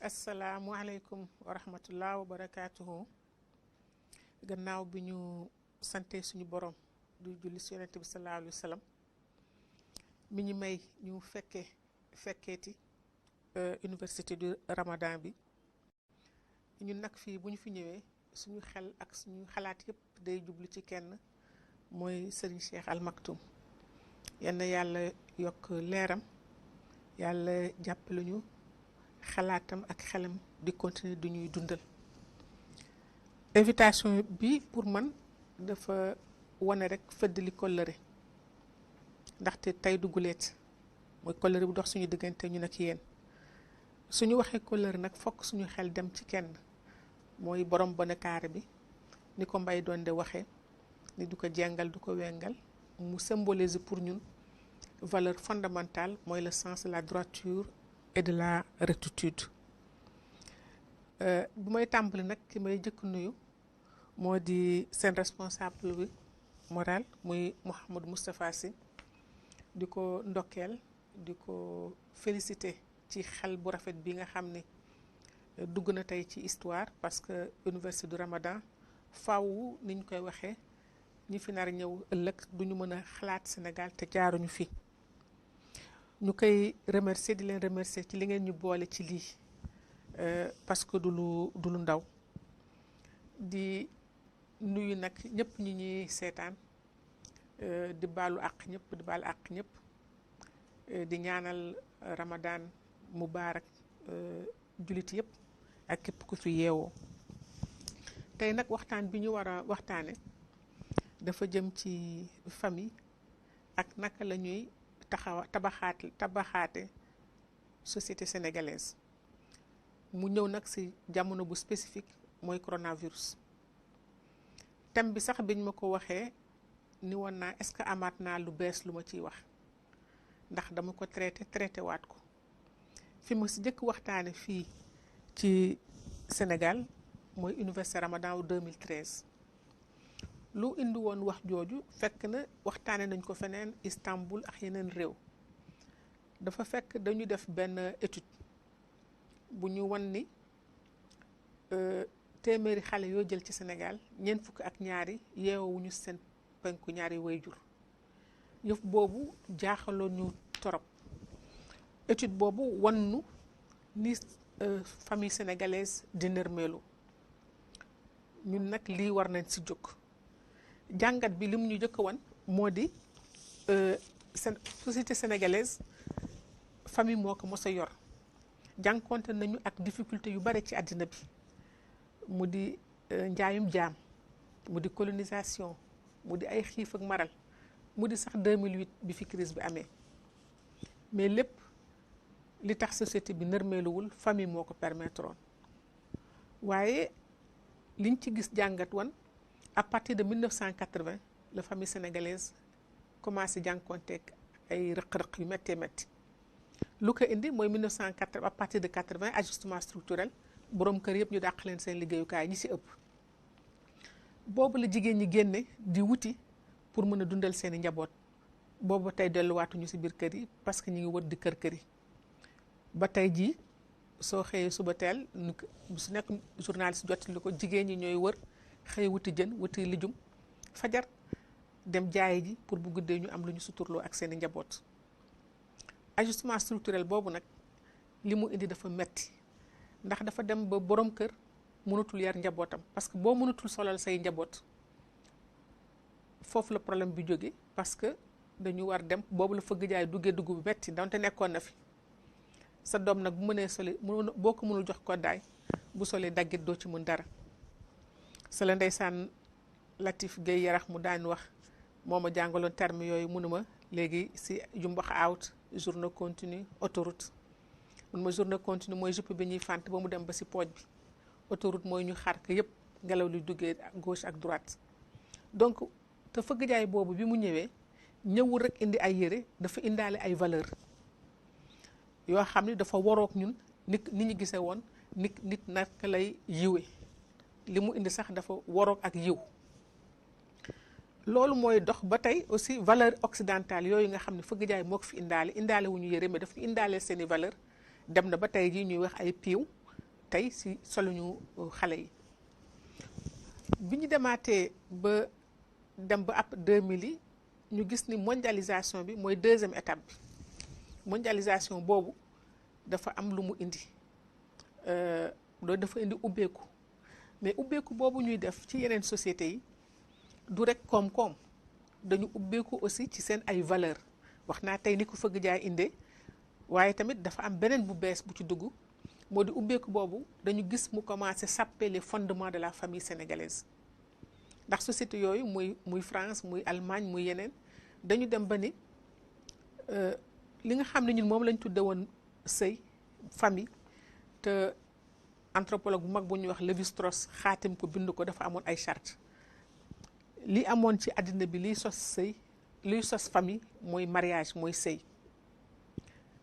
asalaamualeykum wa rahmatullah wa barakaatuhu. Gannaaw bi ñu sante suñu borom du julli si yonent bi sallallahu alayhi wa sallam mi ñu may ñu fekkeeti université du Ramadan bi ñun nag fii bu ñu fi ñëwee suñu xel ak suñu xalaat yëpp day jublu ci kenn mooy Serigne Cheikh Al Maktoum. yenn yàlla yokk leeram, yàlla jàppale ñu xalaatam ak xelam di continuer du ñuy dundal. Invitation bi pour man dafa wane rek fëddali kóllëre, ndaxte tey duguleet mooy kóllëre bu dox suñu diggante ñu ak yéen. suñu waxee kóllëre nag fokk suñu xel dem ci kenn mooy borom bonekaare bi, ni ko Mbay doon de waxee ni du ko jengal du ko wengal, mu symbolise pour ñun valeur fondamentale mooy le sens de la droiture et de la rectitude. bu may tàmbali nag ki may jëkk nuyu moo di seen responsable bi moral muy Mouhamadou Moustapha Sy, di ko ndokkeel di ko féliciter ci xel bu rafet bi nga xam ni dugg na tey ci histoire, parce que université du Ramadan faaw niñ koy waxee ñi fi nar ñëw ëllëg duñu mën a xalaat Sénégal te jaaruñu fi. ñu koy remercier di leen remercier ci li ngeen ñu boole ci lii, parce que du lu ndaw. di nuyu nag ñëpp ñi ñuy seetaan, di baalu àq ñëpp di baalu àq ñëpp, di ñaanal Ramadan mubarak jullit yëpp ak képp ku fi yeewoo. tey nag waxtaan bi ñu war a waxtaane dafa jëm ci famille ak naka la ñuy tabaxaate société sénégalaise. mu ñëw nag ci jamono bu spécifique mooy coronavirus. thème bi sax biñ ma ko waxee ni woon naa est-ce que amaat naa lu bees lu ma ciy wax, ndax dama ko traité waat ko. fi ma ci jëkk waxtaane fii ci Sénégal mooy université Ramadan 2013. lu indi woon wax jooju fekk na waxtaane nañ ko feneen Istanbul ak yeneen réew. dafa fekk dañu def benn étude bu ñu wan ni téeméeri xale yoo jël ci Sénégal ñeent fukk ak ñaari yeewuñu seen penku ñaari wayjur. yëf boobu jaaxaloon ñu torop. étude boobu wan nu ni famille sénégalaise di nërmeelu. ñun nag lii war nañ ci jóg. jàngat bi lim ñu jëkk wan moo di société sénégalaise famille moo ko mos a yor. jànkonte nañu ak difficulté yu bare ci àddina bi, mu di njaayum jaam, mu di colonisation, mu di ay xiif ak maral, mu di sax 2008 bi fi crise bi amee. mais lépp li tax société bi nërmeeluwul famille moo ko permettroon. waaye liñ ci gis jàngat wan à partir de 1980 la famille sénégalaise commencé jànkonteeg ay rëq-rëq yu méttee métti. lu ko indi mooy 1980 à partir de 80 ajustement structurel, borom kër yëpp ñu dàq leen seen liggéeyukaay ñi ci ëpp. boobu la jigéen ñi génne di wuti pour mën a dundal seeni njaboot. boobu tey delluwaatuñu ci biir kër yi parce que ñu ngi wër di kër yi. ba tey jii soo xëyee suba teel su nekk journaliste jottali ko, jigéen ñi ñooy wër xëy wuti jën wuti lijum fajar dem jaayi ji pour bu guddee ñu am lu ñu suturloo ak seeni njaboot. ajustement structurel boobu nag li mu indi dafa metti, ndax dafa dem ba borom kër mënatul yar njabootam, parce que boo mënatul solal say njaboot foofu la problème bi jóge. parce que dañu war dem, boobu la fëgg jaay duggee dugg bu metti donte nekkoon na fi. sa doom nag bu mënee soli boo ko mënul jox koddaay bu solee daggit doo ci mën dara. sa la ndeysaan Latif Gueye Yarax mu daan wax, moo ma jàngaloon terme yooyu, mënuma léegi si jumbax out journée continue autoroute. mun ma journée continue mooy jupe bi ñuy fànt ba mu dem ba si pooj bi. autoroute mooy ñu xar ka yëpp ngelaw li duggee gauche ak droite. donc te fëgg jaay boobu bi mu ñëwee ñëwul rek indi ay yére, dafa indaale ay valeur yoo xam ni dafa waroog ñun nit ñu gisee woon nit naka lay yiwe. li mu indi sax dafa waroog ak yiw. loolu mooy dox ba tey aussi valeur occidentale yooyu nga xam ne fëgg jaay moo ko fi indaale wu ñu yére, mais daf ñu indaale seeni valeur. dem na ba tey jii ñuy wax ay piiw tey si soluñu xale yi. bi ñu demaatee ba dem ba ab 2000 yi ñu gis ni mondialisation bi mooy deuxième étape bi. mondialisation boobu dafa am lu mu indi loolu dafa indi ubbeeku mais ubbeeku boobu ñuy def ci yeneen sociétés yi du rek koom-koom dañu ubbeeku aussi ci seen ay valeur wax naa tey ni ko fëgg jaay indee waaye tamit dafa am beneen bu bees bu ci dugg moo di ubbeeku boobu dañu gis mu commencé saper les fondements de la famille sénégalaise ndax société yooyu muy France muy Allemagne muy yeneen dañu dem ba ni li nga xam ne ñun moom lañ tudde woon sëy famille te anthropologue bu mag bu ñuy wax Lévi-Strauss xaatim ko bind ko dafa amoon ay charte li amoon ci àddina bi liy sos sëy liy sos famille mooy mariage mooy sëy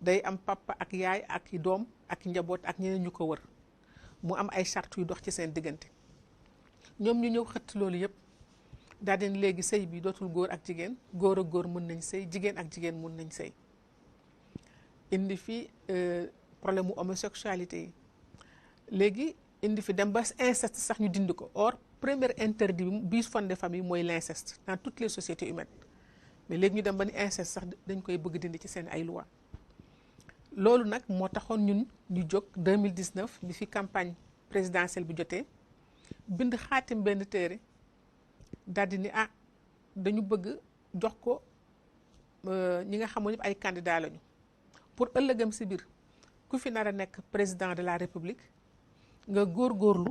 day am papa ak yaay ak doom ak njaboot ak ñeneen ñu ko wër mu am ay charte yu dox ci seen diggante ñoom ñu ñëw xëtt loolu yëpp daal di léegi sëy bi dootul góor ak jigéen góor ak góor mën nañ sëy jigéen ak jigéen mën nañ sëy indi fi problème mu homosexualité yi léegi indi fi dem ba inceste sax ñu dindi ko or premier interdit bi fondé famille mooy l'inceste dans toutes les sociétés humaines mais léegi ñu dem ba ni inceste sax dañ koy bëgg dindi ci seen ay loi loolu nag moo taxoon ñun ñu jóg 2019 bi fi campagne présidentielle bi jotee bind xaatim benn téere daal di ni dañu bëgg jox ko ñi nga xamoon ñëpp ay candidat lañu pour ëllëgam si biir ku fi nar a nekk président de la république nga góorgóorlu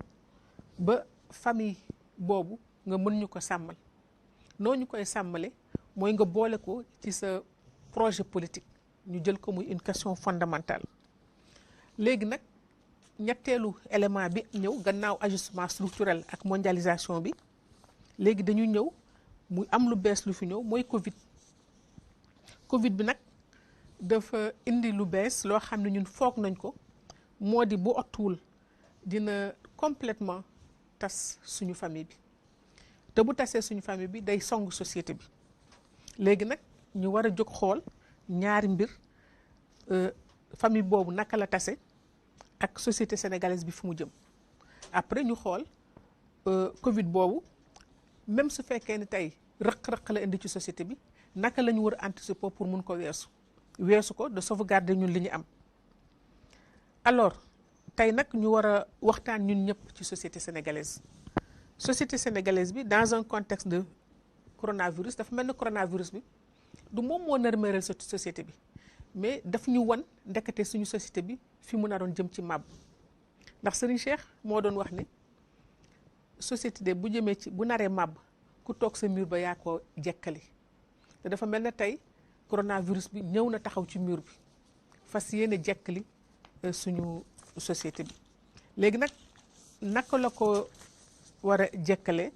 ba famille boobu nga mën ñu ko sàmmal noo ñu koy sàmmale mooy nga boole ko ci sa projet politique ñu jël ko muy une question fondamentale léegi nag ñetteelu élément bi ñëw gannaaw ajustement structurel ak mondialisation bi léegi dañu ñëw muy am lu bees lu fi ñëw mooy Covid bi nag dafa indi lu bees loo xam ne ñun foog nañ ko moo di bu ottuwul dina complètement tas suñu famille bi te bu tasee suñu famille bi day song société bi léegi nag ñu war a jóg xool ñaari mbir famille boobu naka la tase ak société sénégalaise bi fu mu jëm après ñu xool Covid boobu même su fekkee ni tey rëq-rëq la indi ci société bi naka la ñu war a anticiper pour mun ko weesu ko de sauvegarder ñun li ñu am alors tey nag ñu war a waxtaan ñun ñëpp ci société sénégalaise bi dans un contexte de coronavirus dafa mel ni coronavirus bi du moom moo nërmeeral société bi mais daf ñu wan ndekete suñu société bi fi mu naroon jëm ci màbb ndax Serigne Cheikh moo doon wax ni société de bu jëmee ci bu naree màbb ku toog sa mur ba yaa ko jekkali te dafa mel ne tey coronavirus bi ñëw na taxaw ci mur bi fas yéene jekkali suñu société bi léegi nag naka la ko war a jekkale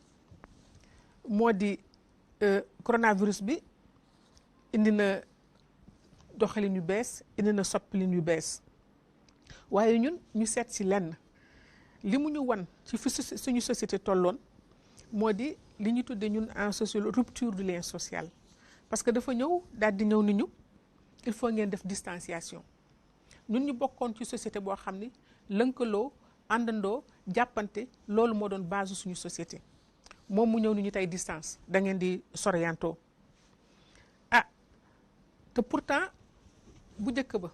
moo di coronavirus bi indi na doxalin yu bees indi na soppalin yu bees waaye ñun ñu seet si lenn li mu ñu wan ci fi suñu société tolloon moo di li ñu tuddee ñun en sociologie rupture du lien social parce que dafa ñëw daal di ñëw ni ñu il faut ngeen def distanciation ñun ñu bokkoon ci société boo xam ni lënkaloo àndandoo jàppante loolu moo doon base suñu société moom mu ñëw ni ñu tey distance da ngeen di soriantoo te pourtant bu njëkk ba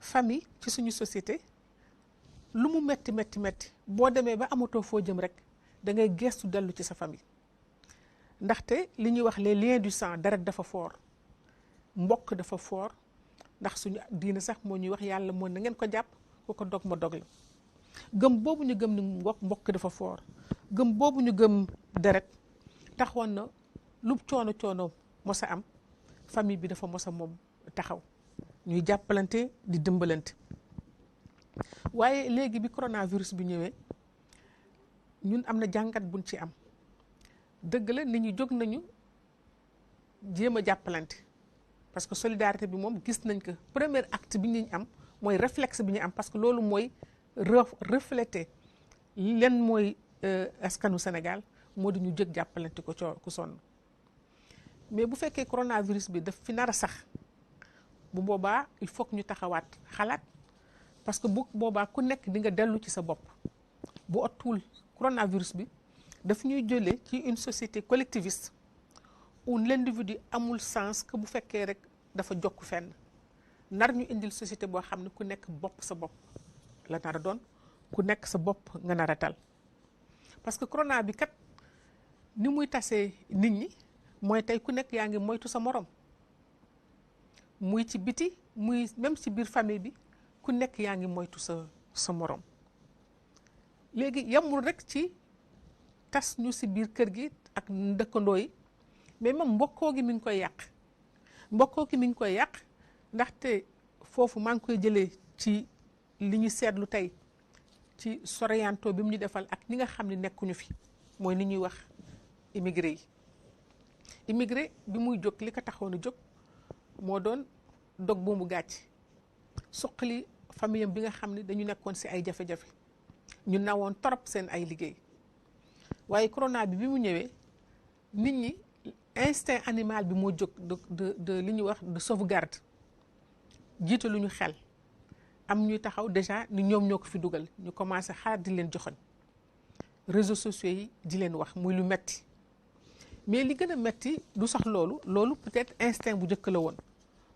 famille ci suñu société lu mu metti boo demee ba amatoo foo jëm rek da ngay gestu dellu ci sa famille ndaxte li ñuy wax les liens du sang deret dafa fort mbokk dafa fort ndax suñu diine sax moo ñuy wax yàlla moo na ngeen ko jàpp ku ko dog ma dog la gëm boobu ñu gëm ni mbokk dafa fort gëm boobu ñu gëm deret taxoon na lu coono mos a am famille bi dafa mos a moom taxaw ñuy jàppalante di dimbalante waaye léegi bi coronavirus bi ñëwee ñun am na jàngat buñ ci am dëgg la nit ñi jóg nañu jéem a jàppalante parce que solidarité bi moom gis nañ que premier acte bi ñu am mooy réflexe bi ñu am parce que loolu mooy refléter leen mooy askanu Sénégal moo di ñu jóg jàppalante ko ku sonn mais bu fekkee coronavirus bi daf fi nar a sax bu boobaa il faut que ñu taxawaat xalaat parce que bu boobaa ku nekk di nga dellu ci sa bopp. bu ottuwul coronavirus bi daf ñuy jëlee ci une société collectiviste où l'individu amul sens que bu fekkee rek dafa jokk fenn nar ñu indil société boo xam ne ku nekk bopp sa bopp la nar a doon, ku nekk sa bopp nga nar a tal. parce que corona bi kat ni muy tasee nit ñi mooy tey ku nekk yaa ngi moytu sa morom, muy ci biti muy même ci biir famille bi ku nekk yaa ngi moytu sa morom. léegi yamul rek ci tas ñu ci biir kër gi ak dëkkandoo yi, mais même mbokkoo gi mi ngi koy yàq. mbokkoo gi mi ngi koy yàq ndaxte foofu maa ngi koy jëlee ci li ñu seetlu tey ci Sorrento bi mu ñu defal ak ñi nga xam ne nekkuñu fi, mooy ni ñuy wax immigré yi. immigré bi muy jóg li ko taxoon a jóg moo doon dog boobu gàcc, suqali famille bi nga xam ne dañu nekkoon ci ay jafe-jafe, ñu nawoon torop seen ay liggéey. waaye corona bi mu ñëwee nit ñi instinct animal bi moo jóg de li ñuy wax de sauvegarde, jiitaluñu xel. am ñuy taxaw déjà ni ñoom ñoo ko fi dugal, ñu commencé xaar di leen joxoñ réseaux sociaux yi di leen wax muy lu metti. mais li gën a metti du sax loolu peut-être instinct bu njëkk la woon,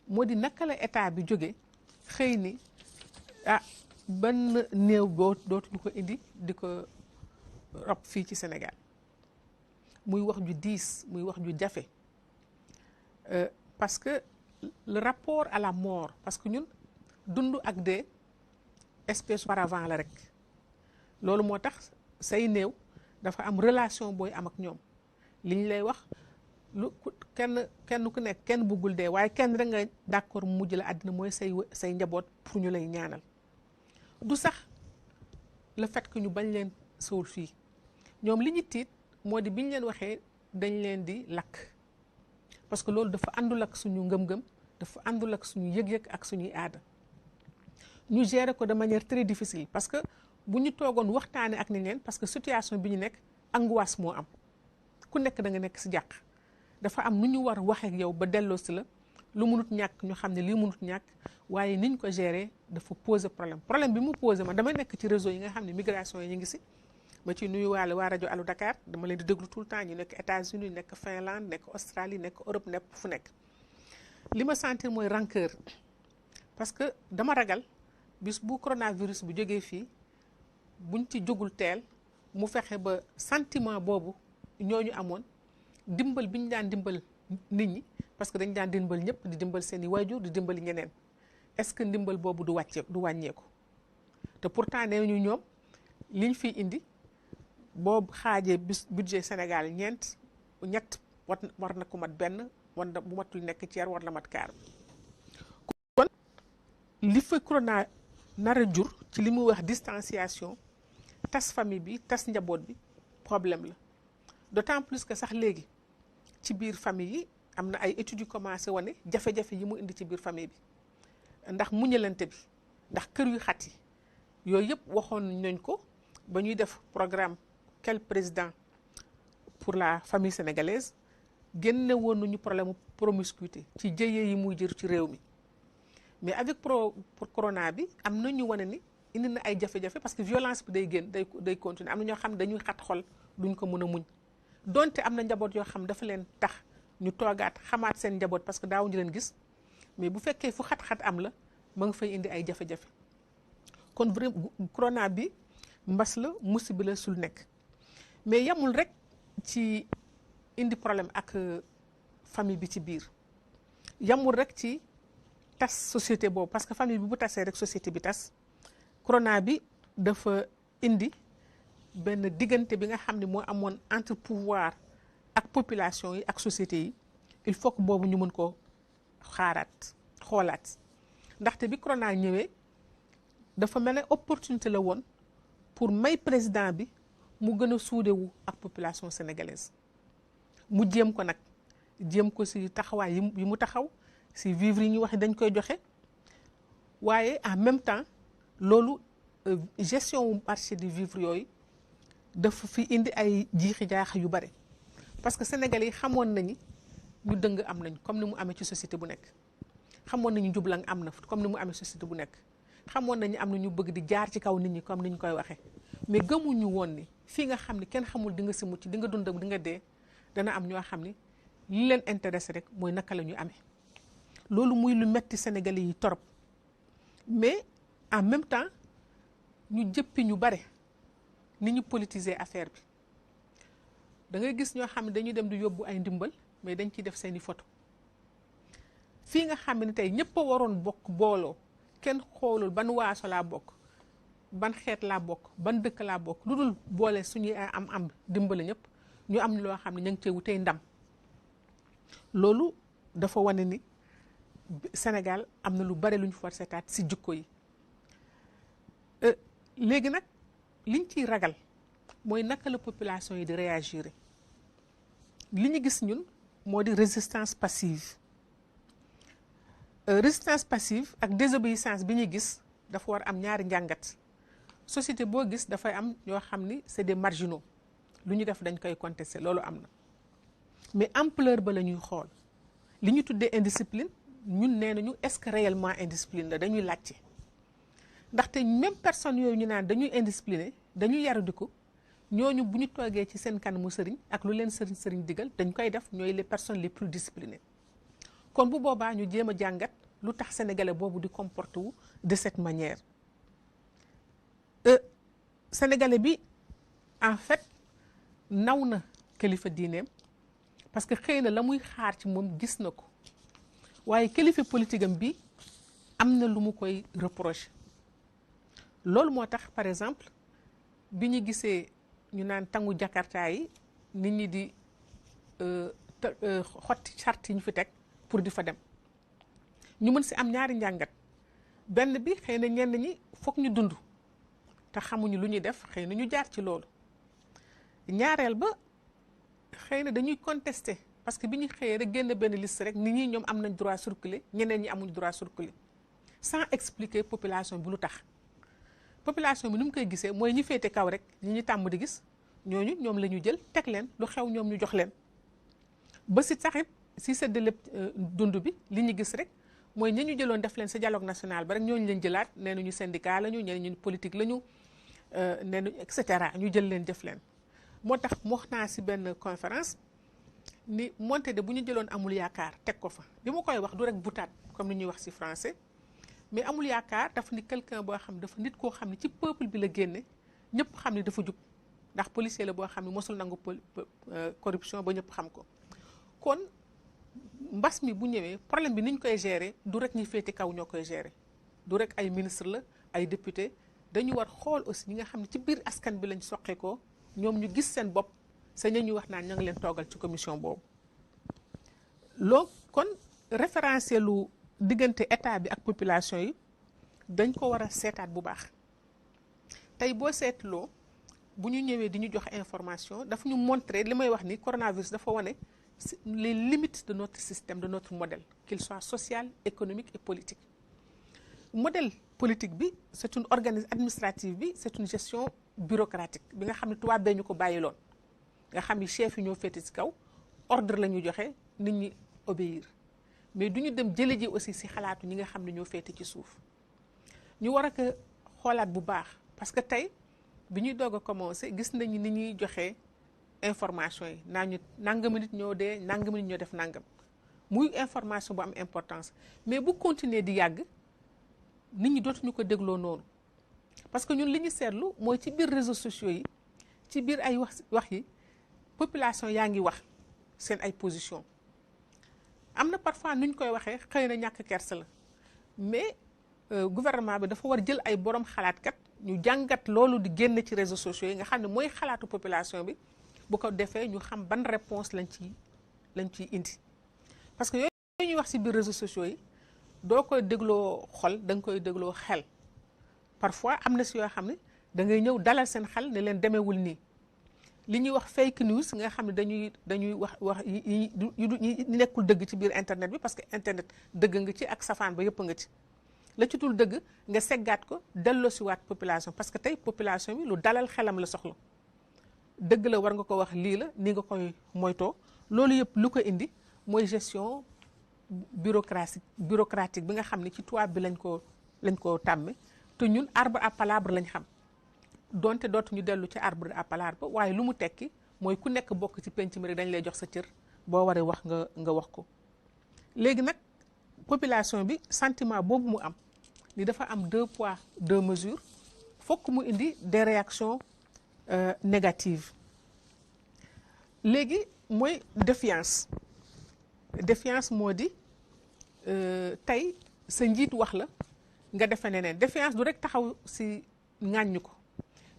moo di naka la état bi jóge xëy ni ban néew dootuñu ko indi di ko rob fii ci Sénégal. muy wax ju diis, muy wax ju jafe, parce que le rapport à la mort, parce que ñun dund ak dee espèce auparavant la rek. loolu moo tax say néew dafa am relation booy am ak ñoom. li ñu lay wax lu kenn ku nekk kenn bëggul dee, waaye kenn rek nga d'accord mu mujj la àddina mooy say njaboot pour ñu lay ñaanal. du sax le fait que ñu bañ leen suul fii, ñoom li ñu tiit moo di biñ leen waxee dañ leen di lakk, parce que loolu dafa àndul ak suñu ngëm-ngëm, dafa àndul ak suñu yëg-yëg ak suñuy aada. ñu gérer ko de manière très difficile, parce que bu ñu toogoon waxtaane ak ni leen, parce que situation bi ñu nekk angoisse moo am, ku nekk da nga nekk ci jàq. dafa am nu ñu war a waxee ak yow ba delloo si la, lu mënut ñàkk ñu xam ne lii mënut ñàkk, waaye niñ ko gérer dafa poser problème bi mu poser man damay nekk ci réseau yi nga xam ne migration yi ñu ngi ci. ma ci nuyuwaale waa rajo Allo Dakar, dama leen di déglu tout le temps, ñu nekk États-Unis, nekk Finlande, nekk Australie, nekk Europe, nekk fu nekk. li ma sentir mooy rancœur, parce que dama ragal bis bu coronavirus bu jógee fii buñ ci jógul teel mu fexe ba sentiment boobu ñooñu amoon, dimbal bi ñu daan dimbal nit ñi, parce que dañ daan dimbal ñëpp, di dimbal seen i waajur, di dimbali ñeneen, est-ce que ndimbal boobu du wàññeeku. te pourtant nee ñu ñoom liñ fiy indi boobu xaajee budget Sénégal ñett war na ko mat benn, war na bu matul nekk ceer war la mat kaar. kon li fa corona nar a jur ci li muy wax distanciation, tas famille bi, tas njaboot bi, problème la. d'autant plus que sax léegi ci biir famille yi am na ay études yu commencé wane jafe-jafe yi mu indi ci biir famille bi, ndax muñalante bi, ndax kër yu xat yi yooyu yëpp waxoon nañ ko ba ñuy def programme Quel président pour la famille sénégalaise, génne woon nañu problème promiscuité ci jëye yi muy jër ci réew mi. mais avec pour corona bi am na ñu wane ni indi na ay jafe-jafe, parce que violence bi day continuer. am na ñoo xam dañuy xat xol duñ ko mën a muñ, donte am na njaboot yoo xam dafa leen tax ñu toogaat xamaat seen njaboot, parce que daawuñu leen gis, mais bu fekkee fu xat-xat am la ma nga fay indi ay jafe-jafe. kon vraiment corona bi mbas la, musiba la sul nekk. mais yamul rek ci indi problème ak famille bi ci biir, yamul rek ci tas société boobu, parce que famille bi bu tasee rek société bi tas. corona bi dafa indi benn diggante bi nga xam ne moo amoon entre pouvoir ak population yi ak société yi, il faut que boobu ñu mën ko xoolaat. ndaxte bi corona ñëwee dafa mel ne opportunité la woon pour may président bi mu gën a suudewu ak population sénégalaise. mu jéem ko nag, jéem ko ci taxawaay yi mu taxaw, ci vivre yi ñu wax dañ koy joxe, waaye en même temps loolu gestion wu marché du vivre yooyu dafa fi indi ay jiixi jaax yu bare. parce que Sénégalais yi xamoon nañu ñu dëng am nañ comme ni mu amee ci société bu nekk, xamoon nañu njublang am na comme ni mu amee société bu nekk, xamoon nañu am na ñu bëgg di jaar ci kaw nit ñi comme ni ñu koy waxee mais gëmuñu woon ni fii nga xam ni kenn xamul di nga si mucc di nga dund ak di nga dee dana am ñoo xam ni li leen intéressé rek mooy naka la ñu amee loolu muy lu metti Sénégalais yi torop mais en même temps ñu jëppi ñu bare ni ñu politiser affaire bi da ngay gis ñoo xam ne dañuy dem di yóbbu ay ndimbal mais dañ ciy def seeni photo fii nga xam ne tey ñëpp a waroon bokk booloo kenn xoolul ban waaso laa bokk ban xeet laa bokk ban dëkk laa bokk lu dul boole suñuy am dimbali ñëpp ñu am loo xam ne ñu ngi cee wutee ndam loolu dafa wane ni Sénégal am na lu bare lu ñu for seetaat si jikko yi léegi nag liñ ciy ragal mooy naka la population yi di réagir li ñu gis ñun moo di résistance passive résistance passive ak désobéissance bi ñuy gis dafa war am ñaari njàngat société boo gis dafay am ñoo xam ni c'est des marginaux lu ñu def dañ koy contester loolu am na mais ampleur ba la ñuy xool li ñu tuddee indiscipline ñun nee nañu est-ce que réellement indiscipline la dañuy laajte ndaxte même personne yooyu ñu naan dañuy indiscipliné dañuy yarudiku ñooñu bu ñu toogee ci seen kanamu sëriñ ak lu leen sëriñ digal dañ koy def ñooy les personnes les plus disciplinées kon bu boobaa ñu jéem a jàngat lu tax sénégalais boobu di comporter wu de cette manière sénégalais bi en fait naw na kilifa diineem parce que xëy na la muy xaar ci moom gis na ko waaye kilifa politique am bi am na lu mu koy reprocher loolu moo tax par exemple bi ñu gisee ñu naan tangu jakarta yi nit ñi di xotti charte yi ñu fi teg pour di fa dem ñu mën si am ñaari njàngat benn bi xëy na ñenn ñi foog ñu dund te xamuñu lu ñuy def xëy na ñu jaar ci loolu ñaareel ba xëy na dañuy contester parce que bi ñu xëyee rek génn benn liste rek nit ñi ñoom am nañ droit circuler ñeneen ñi amuñ droit circuler sans expliquer population bi lu tax population bi ni mu koy gisee mooy ñi féete kaw rek ñi ñu tàmm di gis ñooñu ñoom la ñu jël teg leen lu xew ñoom ñu jox leen ba si saxit si séddale dund bi li ñu gis rek mooy ñi ñu jëloon def leen sa dialogue national ba rek ñooñu leen jëlaat nee nañu syndicat lañu ñeneen ñu politique lañu nee nañu et cetera ñu jël leen def leen moo tax wax naa si benn conférence ni moonte de bu ñu jëloon amul yaakaar teg ko fa bi ma koy wax du rek butaat comme ni ñuy wax si français mais amul yaakaar dafa ni quelqu'un boo xam ne dafa nit koo xam ne ci peuple bi la génne ñëpp xam ne dafa jub ndax policier la boo xam ne mosul nangu corruption ba ñëpp xam ko kon mbas mi bu ñëwee problème bi ni ñu koy gérer du rek ñi féete kaw ñoo koy gérer du rek ay ministre la ay député dañu war xool aussi ñi nga xam ne ci biir askan bi lañ soqeekoo ñoom ñu gis seen bopp sa ña ñu wax naan ña ngi leen toogal ci commission boobu loolu kon référentiel lu diggante état bi ak population yi dañ ko war a seetaat bu baax tey boo seetloo bu ñu ñëwee di ñu jox information dafa ñu montrer li may wax ni coronavirus dafa wane les limites de notre système de notre modèle qu'il soit social économique et politique modèle politique bi c'est une organisation administrative bi c'est une gestion bureaucratique bi nga xam ne tubaab bee ñu ko bàyyiloon nga xam ni chef yi ñoo féete ci kaw ordre la ñu joxe nit ñi obéir mais du ñu dem jële ji aussi ci xalaatu ñi nga xam ne ñoo féete ci suuf ñu war a ko xoolaat bu baax parce que tey bi ñuy doog a commencé gis nañu ni ñuy joxe information yi naa ñu nangami nit ñoo dee nangami nit ñoo def nangam muy information bu am importance mais bu continuer di yàgg nit ñi dootuñu ko dégloo noonu parce que ñun li ñu seetlu mooy ci biir réseaux sociaux yi ci biir ay wax yi population yaa ngi wax seen ay position am na parfois nu ñu koy waxee xëy na ñàkk kersa la mais gouvernement bi dafa war jël ay borom xalaatkat ñu jàngat loolu di génn ci réseaux sociaux yi nga xam ne mooy xalaatu population bi bu ko defee ñu xam ban réponse lañ ciy indi parce que yooyu ñuy wax ci biir réseaux sociaux yi doo koy dégloo xol da nga koy dégloo xel parfois am na si yoo xam ne da ngay ñëw dalal seen xel ne leen demeewul nii li ñuy wax fake news nga xam ne dañuy wax yi nekkul dëgg ci biir internet bi parce que internet dëgg nga ci ak safaan ba yëpp nga ci la ci dul dëgg nga seggaat ko delloo si waat population parce que tey population bi lu dalal xelam la soxla dëgg la war nga ko wax lii la ni nga koy moytoo loolu yëpp lu ko indi mooy gestion bureaucratique bi nga xam ne ci tubaab bi lañ ko tàmme te ñun arbre à palabre lañ xam donte dootuñu dellu ci arbre à palabre waaye lu mu tekki mooy ku nekk bokk ci penc mi rek dañ lay jox sa cër boo waree wax nga wax ko. léegi nag population bi sentiment boobu mu am ni dafa am 2 poids 2 mesures fokk mu indi des réactions négatives. léegi mooy défiance moo di tey sa njiit wax la nga defe neneen défiance du rek taxaw si ŋàññu ko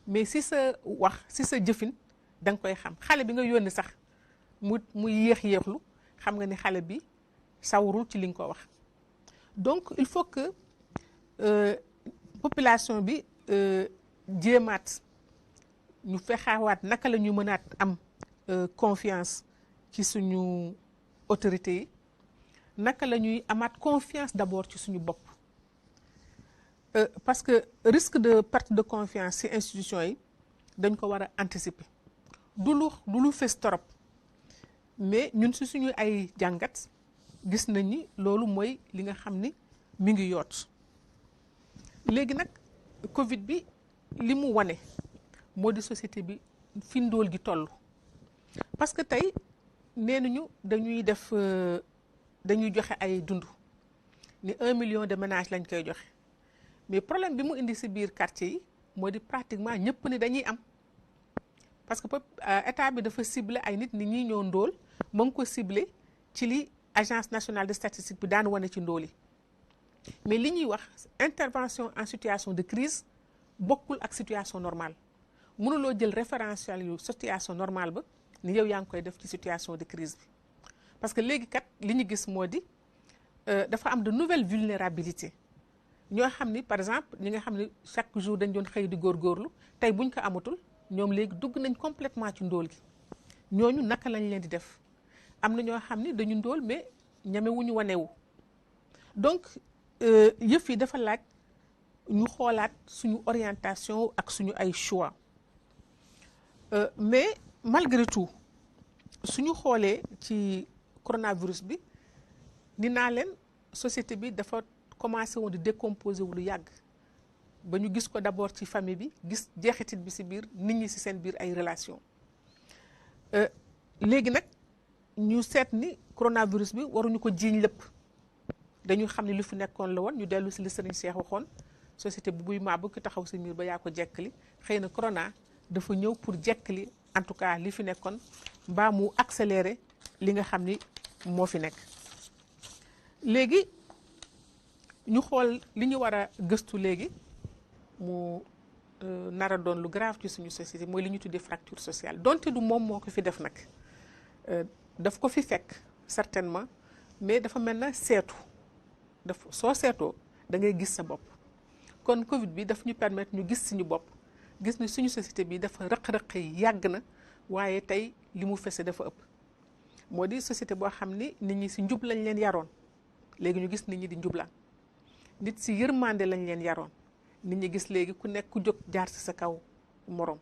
mais si sa wax si sa jëfin da nga koy xam. xale bi nga yónni sax mu yéexlu xam nga ni xale bi sawarul ci li nga ko wax. donc il faut que population bi jéemaat ñu fexewaat naka la ñu mënaat am confiance ci suñu autorités yi, naka la ñuy amaat confiance d'abord ci suñu bopp. Parce que risque de perte de confiance ci institutions yi dañ ko war a anticiper du lu fës torop mais ñun ci suñu ay jàngat gis nañ ni loolu mooy li nga xam ni mi ngi yoot. léegi nag Covid bi li mu wane moo di société bi fi ndóol gi toll parce que tey nee nañu dañuy joxe ay dund ni 1 million de ménages lañ koy joxe mais problème bi mu indi ci biir quartier yi moo di pratiquement ñëpp ni dañuy am parce que état bi dafa ciblé ay nit ñi ñoo ndóol ma ngi ko ciblé ci li agence nationale de statistique bi daan wane ci ndóol yi mais li ñuy wax intervention en situation de crise bokkul ak situation normale mënuloo jël référentiel yu situation normale ba ni yow yaa ngi koy def ci situation de crise bi parce que léegi kat li ñu gis moo di dafa am de nouvelles vulnérabilités ñoo xam ni par exemple ñi nga xam ni chaque jour dañ doon xëy di góorgóorlu tey buñ ko amatul ñoom léegi dugg nañ complètement ci ndóol gi ñooñu naka lañ leen di def am na ñoo xam ni dañu ndóol mais ñamewuñu wanewu donc yëf yi dafa laaj ñu xoolaat suñu orientation ak suñu ay choix mais malgré tout suñu xoolee ci coronavirus bi ni naa leen société bi dafa commencé woon di décomposer wu lu yàgg ba ñu gis ko d'abord ci famille bi gis jeexitit bi ci biir nit ñi ci seen biir ay relation léegi nag ñu seet ni coronavirus bi waruñu ko jiiñ lépp dañu xam ne lu fi nekkoon la woon ñu dellu ci li Serigne Cheikh waxoon société bu buy maabu ki taxaw ci miir ba yaa ko jekkali xëy na corona dafa ñëw pour jekkali en tout cas li fi nekkoon mbaa mu accélérer li nga xam ni moo fi nekk. léegi ñu xool li ñu war a gëstu léegi mu nar a doon lu grave ci suñu société mooy li ñu tuddee fracture sociale donte du moom moo ko fi def nag daf ko fi fekk certainement mais dafa mel na seetu soo seetoo da ngay gis sa bopp. kon Covid bi daf ñu permettre ñu gis suñu bopp gis ni suñu société bi dafa rëq-rëq yi yàgg na waaye tey li mu fese dafa ëpp moo di société boo xam ni nit ñi ci njub lañ leen yaroon léegi ñu gis nit ñi di njublaan nit ci yërmande lañ leen yaroon nit ñi gis léegi ku nekk ku jóg jaar ci sa kaw moroom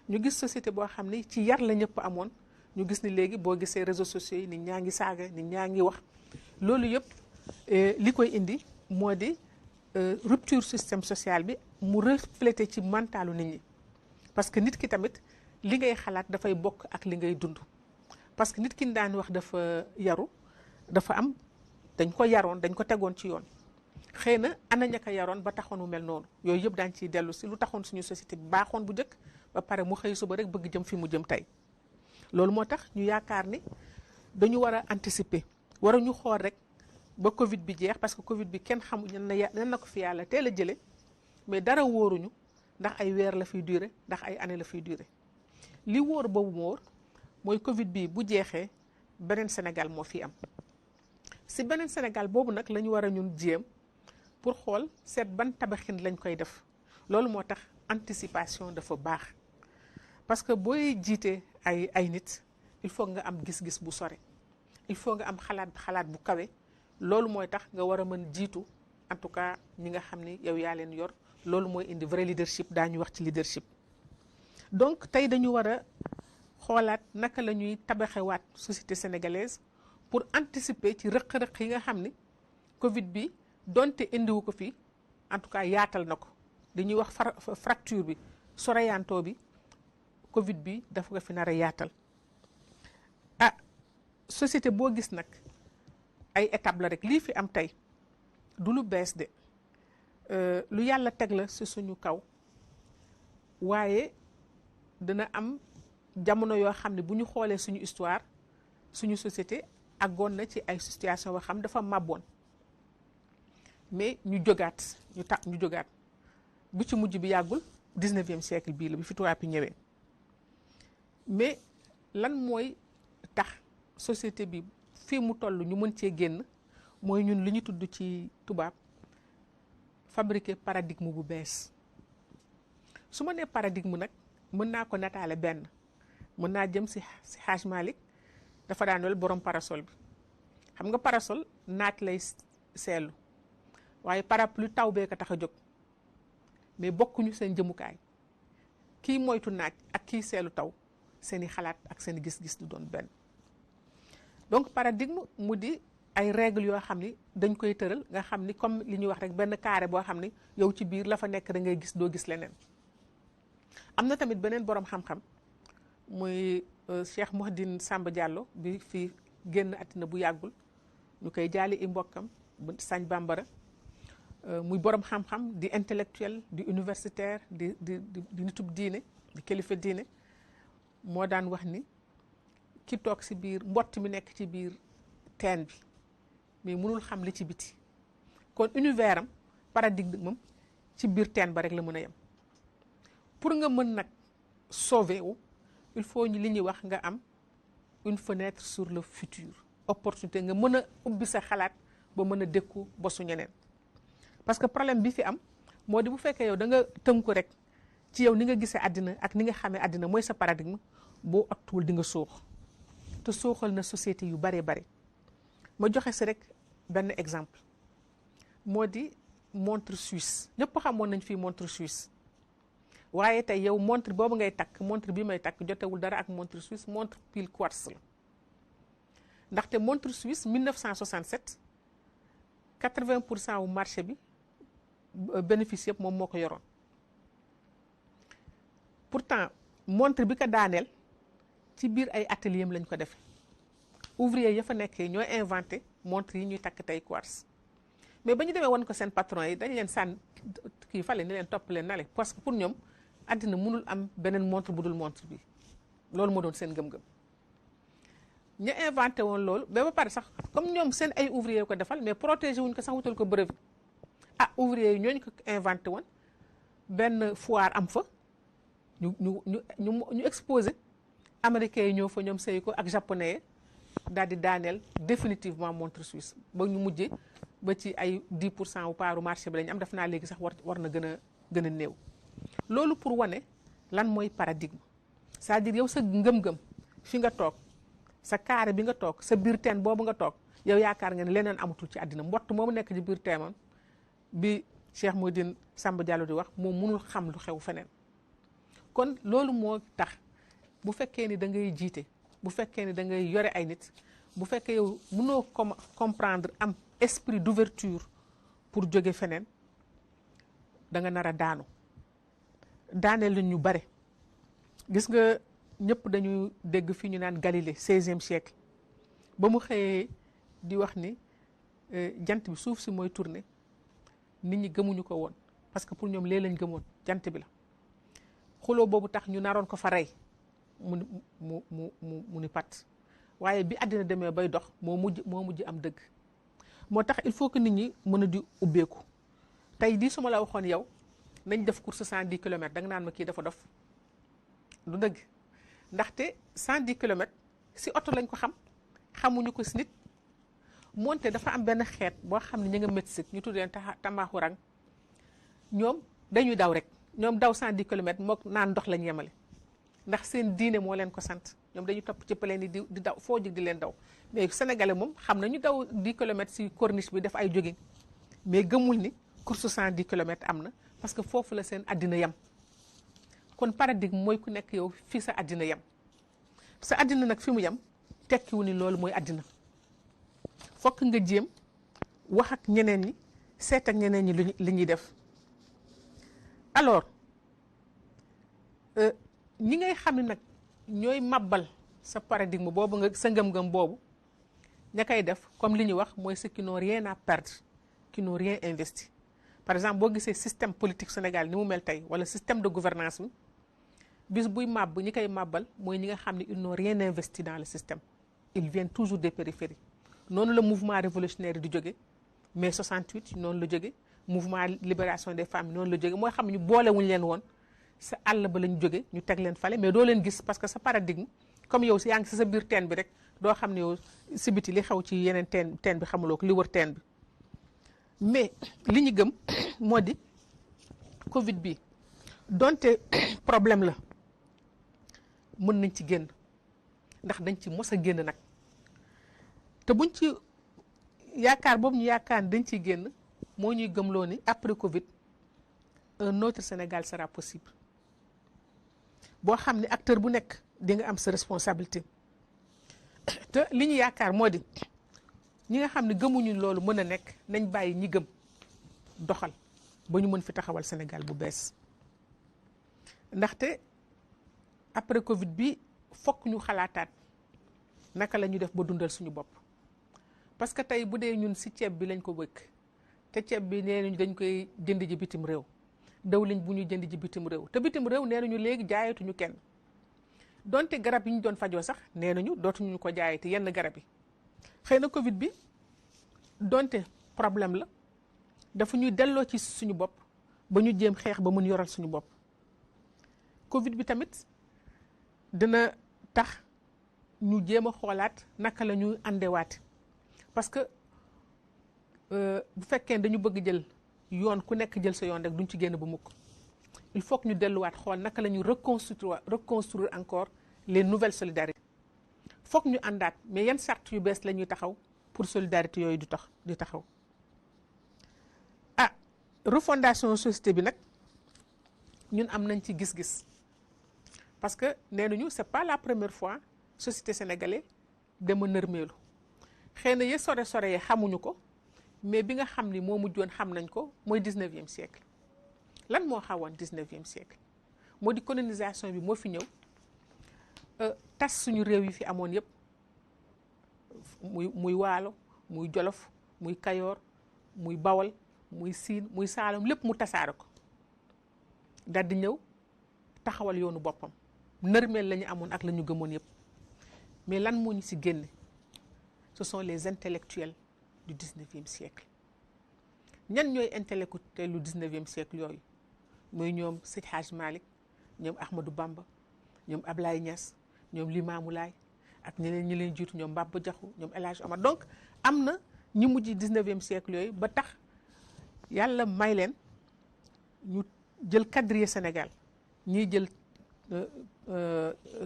ñu gis société boo xam ni ci yar la ñëpp amoon ñu gis ni léegi boo gisee réseaux sociaux yi nit ñaa ngi saaga nit ñaa ngi wax loolu yëpp li koy indi moo di rupture système social bi mu refléter ci mentalu nit ñi parce que nit ki tamit li ngay xalaat dafay bokk ak li ngay dund parce que nit ki daan wax dafa yaru dafa am dañ ko yaroon dañ ko tegoon ci yoon xëy na ana ñaka yaroon ba taxoon mu mel noonu yooyu yëpp daañ ciy dellu si lu taxoon suñu société bi baaxoon bu njëkk ba pare mu xëy suba rek bëgg jëm fi mu jëm tey loolu moo tax ñu yaakaar ni dañu war a anticiper war a ñu xool rek ba Covid bi jeex parce que Covid bi kenn xamu nan na ko fi yàlla teel a jële mais dara wóoruñu ndax ay weer la fiy durer ndax ay année la fiy durer li wóor boobu moo wóor mooy Covid bi bu jeexee beneen Sénégal moo fi am si beneen Sénégal boobu nag la ñu war a ñun jéem pour xool seet ban tabaxin lañ koy def loolu moo tax anticipation dafa baax parce que booy jiite ay nit il faut nga am gis-gis bu sore il faut nga am xalaat bu kawe loolu mooy tax nga war a mën jiitu en tout cas ñi nga xam ni yow yaa leen yor loolu mooy indi vrai leadership daañu wax ci leadership donc tey dañu war a xoolaat naka la ñuy tabaxewaat société sénégalaise pour anticiper ci rëq-rëq yi nga xam ni Covid bi donte indiwu ko fi en tout cas yaatal na ko dañuy wax fracture bi soriyanto bi Covid bi dafa ko fi nar a yaatal société boo gis nag ay étape la rek lii fi am tey du lu bees de lu yàlla teg la ci suñu kaw waaye dina am jamono yoo xam ne bu ñu xoolee suñu histoire suñu société àggoon na ci ay situation yoo xam dafa màbboon mais ñu jógaat ñu jógaat bu ci mujj bi yàggul 19e siècle bii la bi fi tubaab yi ñëwee mais lan mooy tax société bi fii mu toll ñu mën cee génn mooy ñun li ñu tudd ci tubaab fabriquer paradigme bu bees su ma nee paradigme nag mën naa ko nataale benn mën naa jëm si Hajj Malik dafa daan wel borom parasol bi xam nga parasol naat lay seetlu waaye parapluie taw bee ko tax a jóg mais bokkuñu seen jëmukaay kii moytu naaj ak kii seelu taw seeni xalaat ak seeni gis-gis du doon benn donc paradigme mu di ay règles yoo xam ni dañ koy tëral nga xam ni comme li ñuy wax rek benn carré boo xam ni yow ci biir la fa nekk da ngay gis doo gis leneen am na tamit beneen borom xam-xam muy Cheikh Mouhidine Samba Diallo bi fi génn àddina bu yàggul ñu koy jaali i mbokkam Sañ Bambara muy borom xam-xam di intellectuel di universitaire di nitub diine di kilifa diine moo daan wax ni ki toog ci biir mbott mi nekk ci biir teen bi mais mënul xam li ci biti kon univers am paradigme am ci biir teen ba rek la mën a yem pour nga mën nag sauver wu il faut ñu li ñuy wax nga am une fenêtre sur le futur opportunité nga mën a ubbi sa xalaat ba mën a dékku bosu ñeneen parce que problème bi fi am moo di bu fekkee yow da nga tënku rek ci yow ni nga gisee àddina ak ni nga xamee àddina mooy sa paradigme boo aktuwul di nga suux te suuxal na société yu bare bare ma joxe si rek benn exemple moo di montre suisse ñëpp xamoon nañ fii montre suisse waaye tey yow montre boobu ngay takk montre bi may takk jotewul dara ak montre suisse montre pile quartz la ndaxte montre suisse 1967 80% wu marché bi bénéfice yëpp moom moo ko yoroon pourtant montre bi ko daaneel ci biir ay atelier lañ ko defee ouvrier ya fa nekkee ñoo inventé montre yi ñuy takk tey quartz mais ba ñu demee woon ko seen patron yi dañ leen sànn kii fale ni leen topp leen nale parce que pour ñoom àddina mënul am beneen montre bu dul montre bi loolu moo doon seen gëm-gëm ñu inventé woon loolu ba pare sax comme ñoom seen ay ouvrier ko defal mais protégé wuñ ko sax wutal ko brevet ouvrier yi ñooñu ko inventé woon benn foire am fa ñu exposé américains yi ñëw fa ñoom sey ko ak japonais daal di daaneel définitivement montre suisse ba ñu mujjee ba ci ay 10% wu paaru marché bi lañu am def naa léegi sax war na gën a néew loolu pour wane lan mooy paradigme c'est-à-dire yow sa ngëm-ngëm fi nga toog sa carré bi nga toog sa biir teen boobu nga toog yow yaakaar nga ne leneen amatul ci àddina mbott moomu nekk ci biir teenam bi Cheikh Mouhidine Samba Diallo di wax moom mënul xam lu xew feneen kon loolu moo tax bu fekkee ni da ngay jiite bu fekkee ni da ngay yore ay nit bu fekkee yow mënoo comprendre am esprit d'ouverture pour jóge feneen da nga nar a daaneel ñu bare gis nga ñëpp dañu dégg fii ñu naan Galilée 16e siècle ba mu xëyee di wax ni jant bi suuf si mooy tourner nit ñi gëmuñu ko woon parce que pour ñoom lee lañ gëmoon jant bi la xuloo boobu tax ñu naroon ko fa rey mu ni pat waaye bi àddina demee bay dox moo mujj am dëgg moo tax il faut que nit ñi mën a di ubbeeku tey di su ma la waxoon yow nañ def course 110 kilomètres da nga naan ma kii dafa dof du dëgg ndaxte 110 kilomètres si oto lañ ko xamuñu ko si nit moonte dafa am benn xeet boo xam ne ñu nga Mexique ñu tuddee Tambacourang ñoom dañuy daw rek ñoom daw 110 kilomètres mook naan ndox lañ yemale ndax seen diine moo leen ko sant ñoom dañuy topp ci paleen yi di daw foo jig di leen daw mais sénégalais moom xam nañu daw 10 kilomètres si corniche bi def ay jogging mais gëmul ni course 110 kilomètres am na parce que foofu la seen àddina yem kon paradigme mooy ku nekk yow fii sa àddina yem sa àddina nag fi mu yem tekkiwu ni loolu mooy àddina fokk nga jéem wax ak ñeneen ñi seet ak ñeneen ñi li ñuy def alors ñi ngay xam ne nag ñooy màbbal sa paradigme boobu nga sa ngëm-ngëm boobu ña koy def comme li ñuy wax mooy ceux qui n'ont rien à perdre qui n'ont rien investi. par exemple boo gisee système politique Sénégal ni mu mel tey wala système de gouvernance bi bis buy màbb ñi koy màbbal mooy ñi nga xam ne ils n'ont rien investi dans le système. ils viennent toujours des périphéries noonu la mouvement révolutionnaire di jóge mai 68 noonu la jóge mouvement libération des femmes noonu la jóge mooy xam ñu boolewuñu leen woon sa àll ba lañ jóge ñu teg leen fale mais doo leen gis parce que sa paradigme comme yow si yaa ngi si sa biir teen bi rek doo xam ne yow si biti li xew ci yeneen teen bi xamuloo ko li wër teen bi. mais li ñu gëm moo di Covid bi donte problème la mën nañ ci génn ndax dañ ci mos a génn nag te buñ ci yaakaar boobu ñu yaakaar ni dañ ciy génn moo ñuy gëmloo ni après Covid un autre Sénégal sera possible boo xam ne acteur bu nekk di nga am sa responsabilité te li ñu yaakaar moo di ñi nga xam ne gëmuñu loolu mën a nekk nañ bàyyi ñi gëm doxal ba ñu mën fi taxawal Sénégal bu bees ndaxte après Covid bi fokk ñu xalaataat naka la ñu def ba dundal suñu bopp parce que tey bu dee ñun si ceeb bi lañ ko wëkk te ceeb bi nee nañu dañ koy jënd ji bitim réew dawliñ bu ñu jënd ji bitim réew te bitim réew nee nañu léegi jaayatuñu kenn donte garab yi ñu doon fajoo sax nee nañu dootuñu ko jaayati yenn garab yi xëy na Covid bi donte problème la dafa ñuy delloo ci suñu bopp ba ñu jéem xeex ba mën yoral suñu bopp Covid bi tamit dina tax ñu jéem a xoolaat naka la ñuy àndewaate parce que bu fekkee dañu bëgg jël yoon ku nekk jël sa yoon rek duñ ci génn ba mukk il faut que ñu delluwaat xool naka la ñuy reconstruire encore les nouvelles solidarités foog ñu àndaat mais yan charte yu bees la ñuy taxaw pour solidarité yooyu di taxaw refondation société bi nag ñun am nañ ci gis-gis parce que nee nañu c'est pas la première fois société sénégalaise dama nërmeelu xëy na ya sore yi xamuñu ko mais bi nga xam ni moo mujjoon xam nañ ko mooy 19e siècle lan moo xawoon 19e siècle moo di colonisation bi moo fi ñëw tas suñu réew yi fi amoon yépp muy waalo muy jolof muy kayoor muy bawol muy siin muy saalum lépp mu tasaare ko daal di ñëw taxawal yoonu boppam nërmeel la ñu amoon ak la ñu gëmoon yépp mais lan moo ñu ci génne ce sont les intellectuels du 19e siècle ñan ñooy intellectuels du 19e siècle yooyu mooy ñoom Seydi Hadj Malick ñoom Ahmadou Bamba ñoom Ablaye Niass ñoom Limamou Laye ak ñeneen ñi leen jiitu ñoom Mbaba Diakhou ñoom El Hadj Omar donc am na ñi mujj 19e siècle yooyu ba tax yàlla may leen ñu jël quadriller Sénégal ñiy jël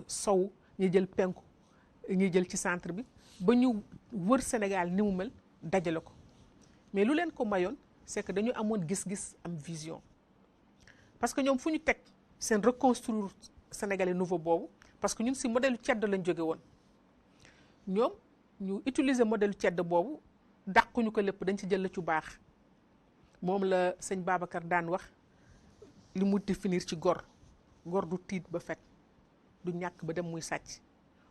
sow ñiy jël penku ñiy jël ci centre bi ba ñu wër Sénégal ni mu mel dajale ko mais lu leen ko mayoon c'est que dañu amoon gis-gis am vision parce que ñoom fu ñu teg seen reconstruire sénégalais nouveau boobu parce que ñun si modèle ceddo lañ jóge woon ñoom ñu utiliser modèle ceddo boobu dàquñu ko lépp dañ ci jël la ci baax moom la sëñ Babacar daan wax li mu définir ci gor du tiit ba fet du ñàkk ba dem muy sàcc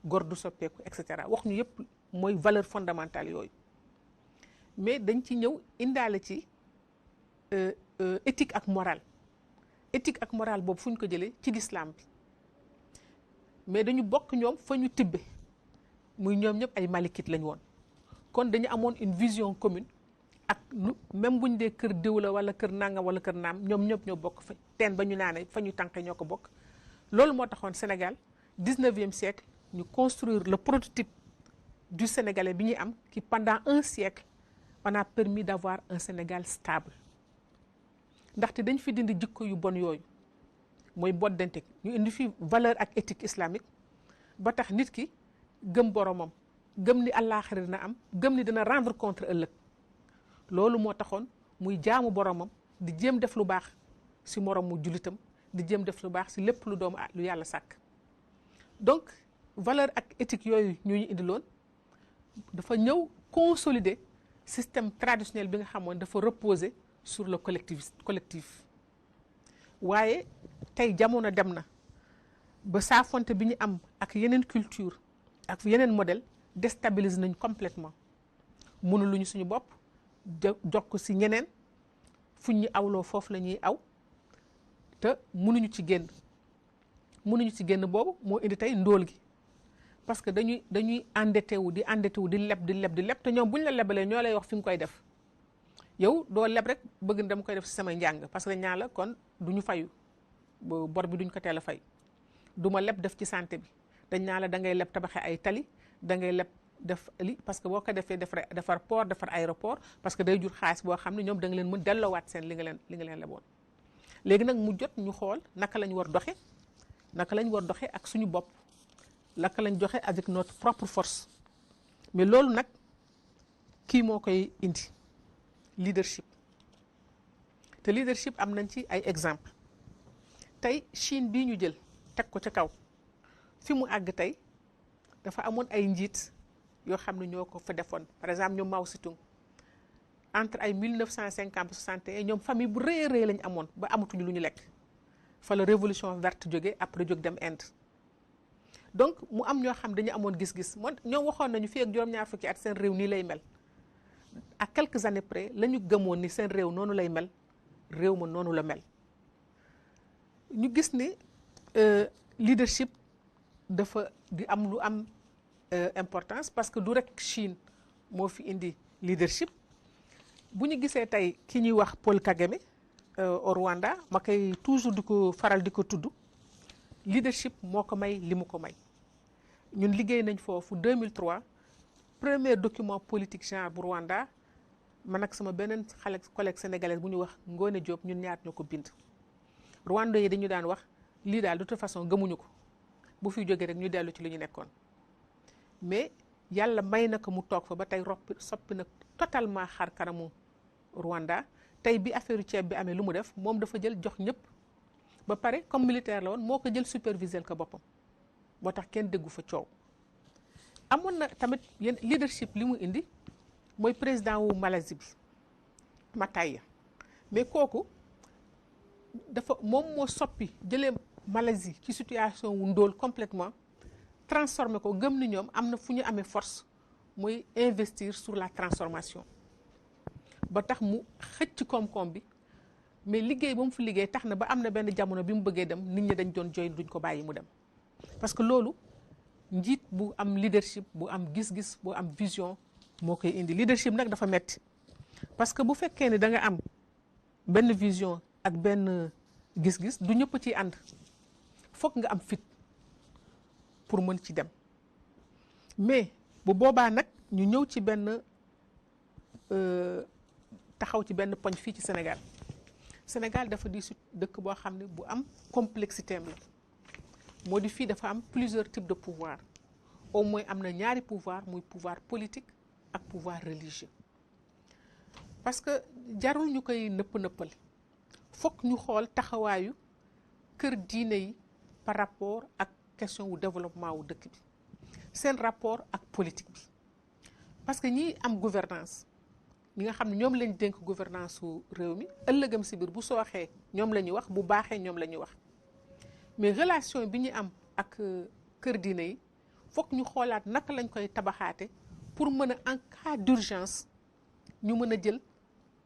gor du soppeeku et cetera wax ñu yépp mooy valeur fondamentale yooyu mais dañ ci ñëw indaale ci éthique ak morale boobu fu ñu ko jëlee ci l'islam bi mais dañu bokk ñoom fa ñu tibbe muy ñoom ñëpp ay malikite lañ woon kon dañu amoon une vision commune ak même buñ dee kër diw la wala kër nangam wala kër naam ñoom ñëpp ñoo bokk fa teen ba ñu naane fa ñu tànqe ñoo ko bokk loolu moo taxoon Sénégal 19e siècle ñu construire le prototype du Sénégalais bi ñuy am qui pendant un siècle on a permis d'avoir un Sénégal stable ndaxte dañ fi dindi jikko yu bon yooyu mooy boddante ñu indi fi valeur ak éthique islamique ba tax nit ki gëm boromam gëm ni àllaaxira dina am gëm ni dina rendre compte ëllëg loolu moo taxoon muy jaamu boromam di jéem def lu baax si moromu jullitam di jéem def lu baax si lépp lu doomu lu yàlla sàkk donc valeur ak éthique yooyu ñu indiloon dafa ñëw consolider système traditionnel bi nga xamoon dafa reposer sur le collectif waaye tey jamono dem na ba saafonte bi ñu am ak yeneen culture ak yeneen modèle déstabilise nañ complètement mënuluñu suñu bopp jox ko si ñeneen fuñ ñu awloo foofu la ñuy aw te mënuñu ci génn boobu moo indi tey ndóol gi parce que dañuy endetté wu di leb te ñoom buñ la lebalee ñoo lay wax fi nga koy def yow doo leb rek bëgg na dama koy def si samay njàng parce que dañ naan la kon du ñu fayu bor bi duñ ko teel a fay du ma leb def ci santé bi dañ naan la da ngay leb tabaxee ay tali da ngay leb def li parce que boo ko defee defar port defar aéroport parce que day jur xaalis boo xam ne ñoom da nga leen mën delloowaat seen li nga leen leboon léegi nag mu jot ñu xool naka lañ war doxe ak suñu bopp naka lañ joxe avec notre propre force mais loolu nag kii moo koy indi leadership te leadership am nañ ci ay exemple tey Chine bii ñu jël teg ko ca kaw fi mu àgg tey dafa amoon ay njiit yoo xam ne ñoo ko fa defoon par exemple ñoom Mao Tse-tung entre ay 1950 61 ñoom famille bu rëy a rëy lañ amoon ba amatuñu lu ñu lekk fa la révolution verte jóge après jóg dem Inde donc mu am ñoo xam dañu amoon gis-gis ñoom waxoon nañu fii ak juróom-ñaar fukki at seen réew nii lay mel à quelques années près la ñu gëmoon ni seen réew noonu lay mel réew ma noonu la mel ñu gis ni leadership dafa di am lu am importance parce que du rek Chine moo fi indi leadership bu ñu gisee tey ki ñuy wax Paul Kagame au Rwanda ma koy toujours di ko faral di ko tudd leadership moo ko may li mu ko may ñun liggéey nañ foofu 2003 premier document politique genre bu Rwanda man ak sama beneen collègue sénégalaise bu ñu wax Ngoné Diop ñun ñaar ñoo ko bind Rwanda yi dañu daan wax lii daal de toute façon gëmuñu ko bu fi jógee rek ñu dellu ci li ñu nekkoon mais yàlla may na ko mu toog fa ba tey soppi na totalement xar kanamu Rwanda tey bi affaire ceeb bi amee lu mu def moom dafa jël jox ñëpp ba pare comme militaire la woon moo ko jël superviser ko boppam moo tax kenn déggu fa coow. amoon na tamit yenn leadership li mu indi mooy président wu Malaisie bi Mataya mais kooku moom moo soppi jëlee Malaisie ci situation wu ndóol complètement transformé ko gëm ni ñoom am na fu ñu amee force mooy investir sur la transformation ba tax mu xëcc koom-koom bi mais liggéey ba mu fi liggéey tax na ba am na benn jamono bi mu bëggee dem nit ñi dañ doon jooy duñ ko bàyyi mu dem parce que loolu njiit bu am leadership bu am gis-gis bu am vision moo koy indi leadership nag dafa metti parce que bu fekkee ne da nga am benn vision ak benn gis-gis du ñëpp ciy ànd foog nga am fit pour mën ci dem mais bu boobaa nag ñu ñëw ci benn taxaw ci benn poñ fii ci Sénégal dafa di dëkk boo xam ne bu am complexité am la moo di fii dafa am plusieurs types de pouvoir au moins am na ñaari pouvoir muy pouvoir politique ak pouvoir religieux parce que jarul ñu koy nëppal fokk ñu xool taxawaayu kër diine yi par rapport ak question wu développement wu dëkk bi seen rapport ak politique bi parce que ñi am gouvernance ñi nga xam ne ñoom lañ dénk gouvernance su réew mi ëllëgam si biir bu sooxee ñoom la ñuy wax bu baaxee ñoom la ñuy wax mais relation bi ñu am ak kër diine yi fokk ñu xoolaat naka lañ koy tabaxaate pour mën a en cas d'urgence ñu mën a jël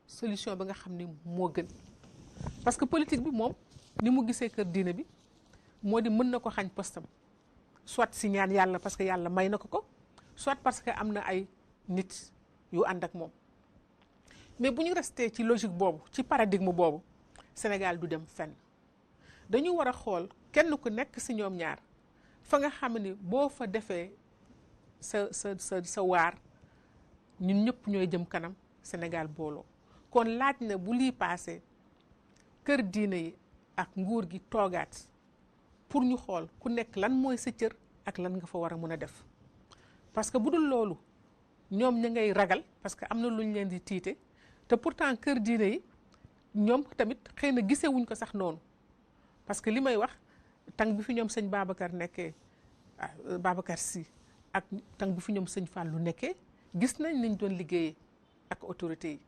solution bi nga xam ni moo gën parce que politique bi moom ni mu gisee kër diine bi moo di mën na ko xañ postam soit si ñaan yàlla parce que yàlla may na ko soit parce que am na ay nit yu ànd ak moom mais bu ñu resté ci logique boobu ci paradigme boobu Sénégal du dem fenn dañu war a xool kenn ku nekk si ñoom ñaar fa nga xam ni boo fa defee sa waar ñun ñëpp ñooy jëm kanam Sénégal booloo kon laaj na bu lii paasee kër diine yi ak nguur gi toogaat pour ñu xool ku nekk lan mooy sa cër ak lan nga fa war a mën a def parce que bu dul loolu ñoom ña ngay ragal parce que am na lu ñu leen di tiite te pourtant kër diine yi ñoom tamit xëy na gisewuñ ko sax noonu parce que li may wax tàng bi fi ñoom sëñ Babacar nekkee Babacar Sy ak tàng bi fi ñoom sëñ Fallou nekkee gis nañ niñ doon liggéeyee ak autorités yi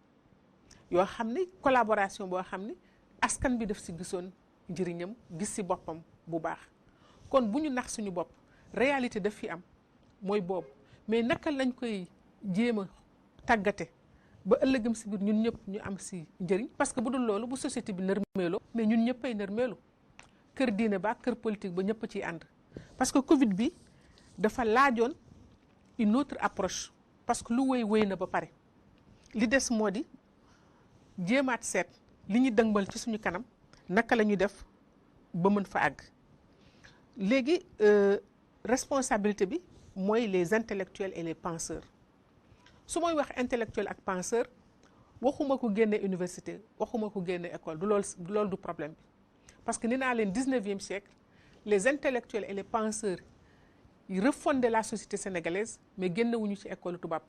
yoo xam ni collaboration boo xam ni askan bi def si gisoon njëriñam gis ci boppam bu baax. kon bu ñu nax suñu bopp réalité daf fi am mooy boobu mais naka lañ koy jéem a tàggate ba ëllëgam ci biir ñun ñëpp ñu am ci njëriñ. parce que bu dul loolu bu société bi nërmeeloo mais ñun ñëpp ay nërmeelu kër diine ba kër politique ba ñëpp ciy ànd. parce que Covid bi dafa laajoon une autre approche parce que lu wéy na ba pare li des moo di jéemaat seet li ñu dëngbal ci suñu kanam naka la ñuy def ba mën fa àgg. léegi responsabilité bi mooy les intellectuels et les penseurs su may wax intellectuel ak penseur waxuma ko génne université waxuma ko génne école du loolu du problème bi parce que ni naa leen 19e siècle les intellectuels et les penseurs yi refondé la société sénégalaise mais génnewuñu ci école tubaab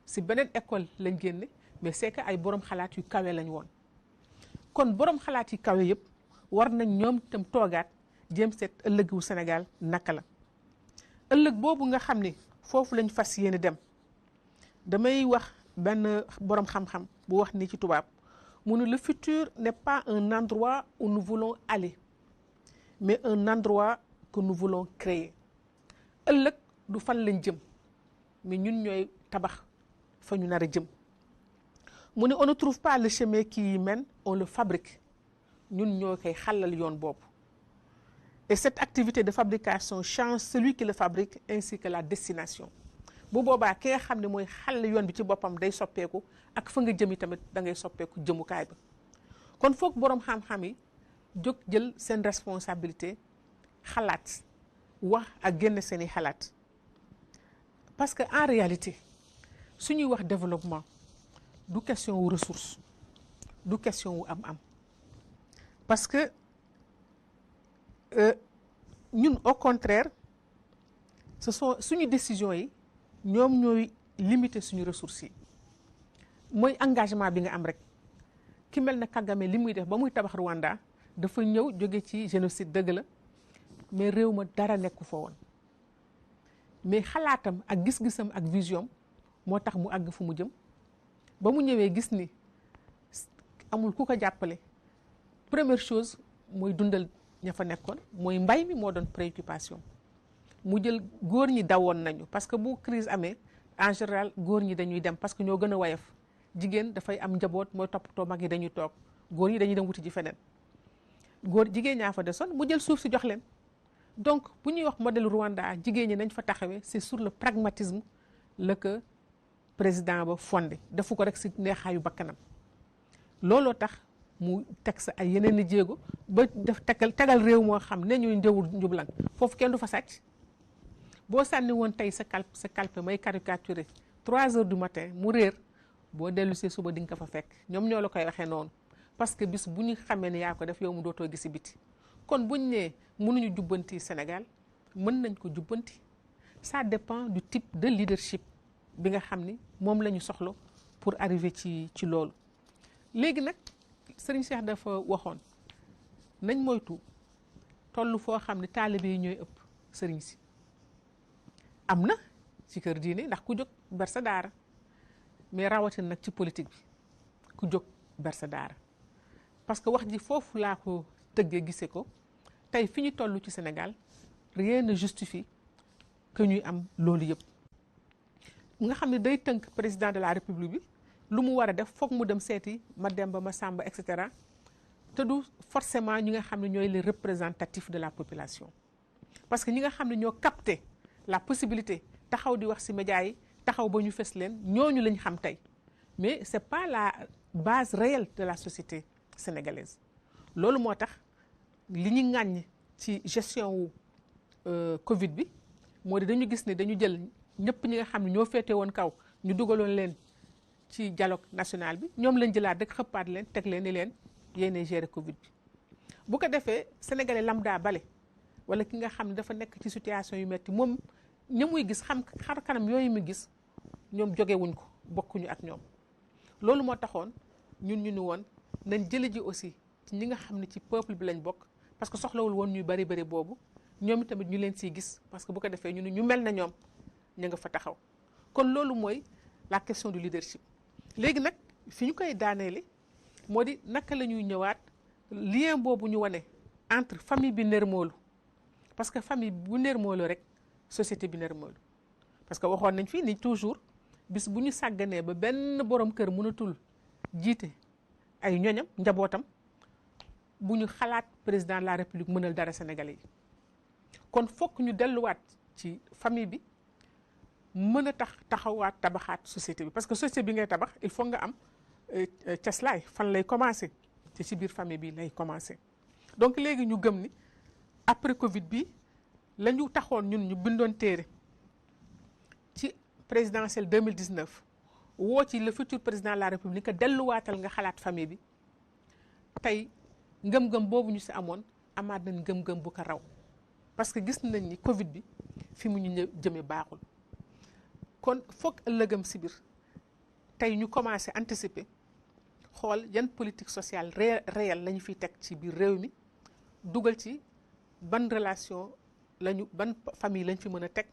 si beneen école lañ génne mais c'est que ay borom xalaat yu kawe lañ woon. kon borom xalaat yu kawe yëpp war nañ ñoom itam toogaat jéem seet ëllëgu Sénégal naka la ëllëg boobu nga xam ni foofu lañ fas yéene dem. damay wax benn borom xam-xam bu wax ni ci tubaab mu ne le futur n'est pas un endroit où nous voulons aller mais un endroit que nous voulons créer. ëllëg du fan lañ jëm mais ñun ñooy tabax fa ñu nar a jëm. mu ne on ne trouve pas le chemin qui y mène, on le fabrique. ñun ñoo koy xàllal yoon boobu. Et cette activité de fabrication change celui qui le fabrique ainsi que la destination. bu boobaa ki nga xam ne mooy xàll yoon bi ci boppam day soppeeku ak fa nga jëmi tamit da ngay soppeeku jëmukaay ba. kon foog boroom xam-xam yi jóg jël seen responsabilité xalaat wax ak génne seeni xalaat. parce que en réalité su ñuy wax développement du question wu ressource du question wu am-am parce que ñun au contraire ce sont suñu décision yi ñoom ñooy limiter suñu ressources yi mooy engagement bi nga am rek ki mel na Kagame li muy def ba muy tabax Rwanda dafa ñëw jóge ci génocide dëgg la mais réew ma dara nekku fa woon mais xalaatam ak gis-gisam ak vision moo tax mu àgg fu mu jëm ba mu ñëwee gis ni amul ku ko jàppale première chose mooy dundal ña fa nekkoon mooy mbay mi moo doon préoccupation mu jël góor ñi dawoon nañu parce que bu crise amee en général góor ñi dañuy dem parce que ñoo gën a woyof jigéen dafay am njaboot mooy toppatoo mag yi dañuy toog góor ñi dañuy dem wuti ji feneen jigéen ñaa fa desoon mu jël suuf si jox leen donc bu ñuy wax modèle Rwanda jigéen ñi nañ fa taxawee c'est sur le pragmatisme la que président ba fondé defu ko rek si neexaayu bakkanam looloo tax mu teg sa ay yeneen i jéego ba def tegal réew moo xam ne ñuy njëwul njublan foofu kenn du fa sàcc boo sànni woon tey sa calpe may caricaturer 3 heures du matin mu réer boo dellu see suba di nga ko fa fekk ñoom ñoo la koy waxee noonu parce que bis bu ñu xamee ne yaa ko def yow mu dootoo gisi biti kon buñ nee mënuñu jubbanti Sénégal mën nañ ko jubbanti ça dépend du type de leadership bi nga xam ni moom la ñu soxla pour arriver ci loolu léegi nag Serigne Cheikh dafa waxoon nañ moytu toll foo xam ne taalibe yi ñooy ëpp sëriñ si am na ci kër diine ndax ku jóg ber sa daara mais rawatina nag ci politique bi ku jóg ber sa daara parce que wax ji foofu laa ko tëggee gisee ko tey fi ñu toll ci Sénégal rien ne justifie que ñuy am loolu yëpp nga xam ne day tënk président de la République bi lu mu war a def foog mu dem seeti Mademba Masamba et cetera te du forcément ñi nga xam ne ñooy les représentatifs de la population parce que ñi nga xam ne ñoo capté la possibilité taxaw di wax ci médias yi taxaw ba ñu fes leen ñooñu lañ xam tey mais c'est pas la base réelle de la société sénégalaise loolu moo tax li ñu ŋàññ ci gestion wu Covid bi moo di dañu gis ne dañu jël ñëpp ñi nga xam ne ñoo féete woon kaw ñu dugaloon leen ci dialogue national bi ñoom lañ jëlaat rek xëppaat leen teg leen ni leen yéenay gérer Covid bi bu ko defee sénégalais lambda bale wala ki nga xam ne dafa nekk ci situation yu metti moom ña muy gis xar kanam yooyu mu gis ñoom jógewuñ ko bokkuñu ak ñoom loolu moo taxoon ñun ñu ni woon nañ jële ji aussi ci ñi nga xam ne ci peuple bi lañ bokk parce que soxlawul woon ñuy bari boobu ñoom tamit ñu leen siy gis parce que bu ko defee ñu mel na ñoom ñu nga fa taxaw kon loolu mooy la question du leadership léegi nag fi ñu koy daaneele moo di naka la ñuy ñëwaat lien boobu ñu wane entre famille bi nërmoolu parce que famille bu nërmoolu rek société bi nërmoolu parce que waxoon nañ fii ni toujours bis bu ñu sàgganee ba benn borom kër mënatul jiite ay ñoñam njabootam bu ñu xalaat président de la république mënal dara sénégalais yi kon fokk ñu delluwaat ci famille bi mën a taxawaat tabaxaat société bi parce que société bi ngay tabax il faut nga am caslaay fan lay commencé te ci biir famille bi lay commencé donc léegi ñu gëm ni après Covid bi la ñu taxoon ñun ñu bindoon téere ci présidentielle 2019 woo ci le futur président de la république que delluwaatal nga xalaat famille bi tey ngëm-ngëm boobu ñu si amoon amaat nañ ngëm-ngëm bu ko raw parce que gis nañ ni Covid bi fi mu ñu jëmee baaxul kon foog ëllëgam si biir tey ñu commencé anticiper xool yan politique sociale réelle la ñu fiy teg ci biir réew mi dugal ci ban relation lañu ban famille lañ fi mën a teg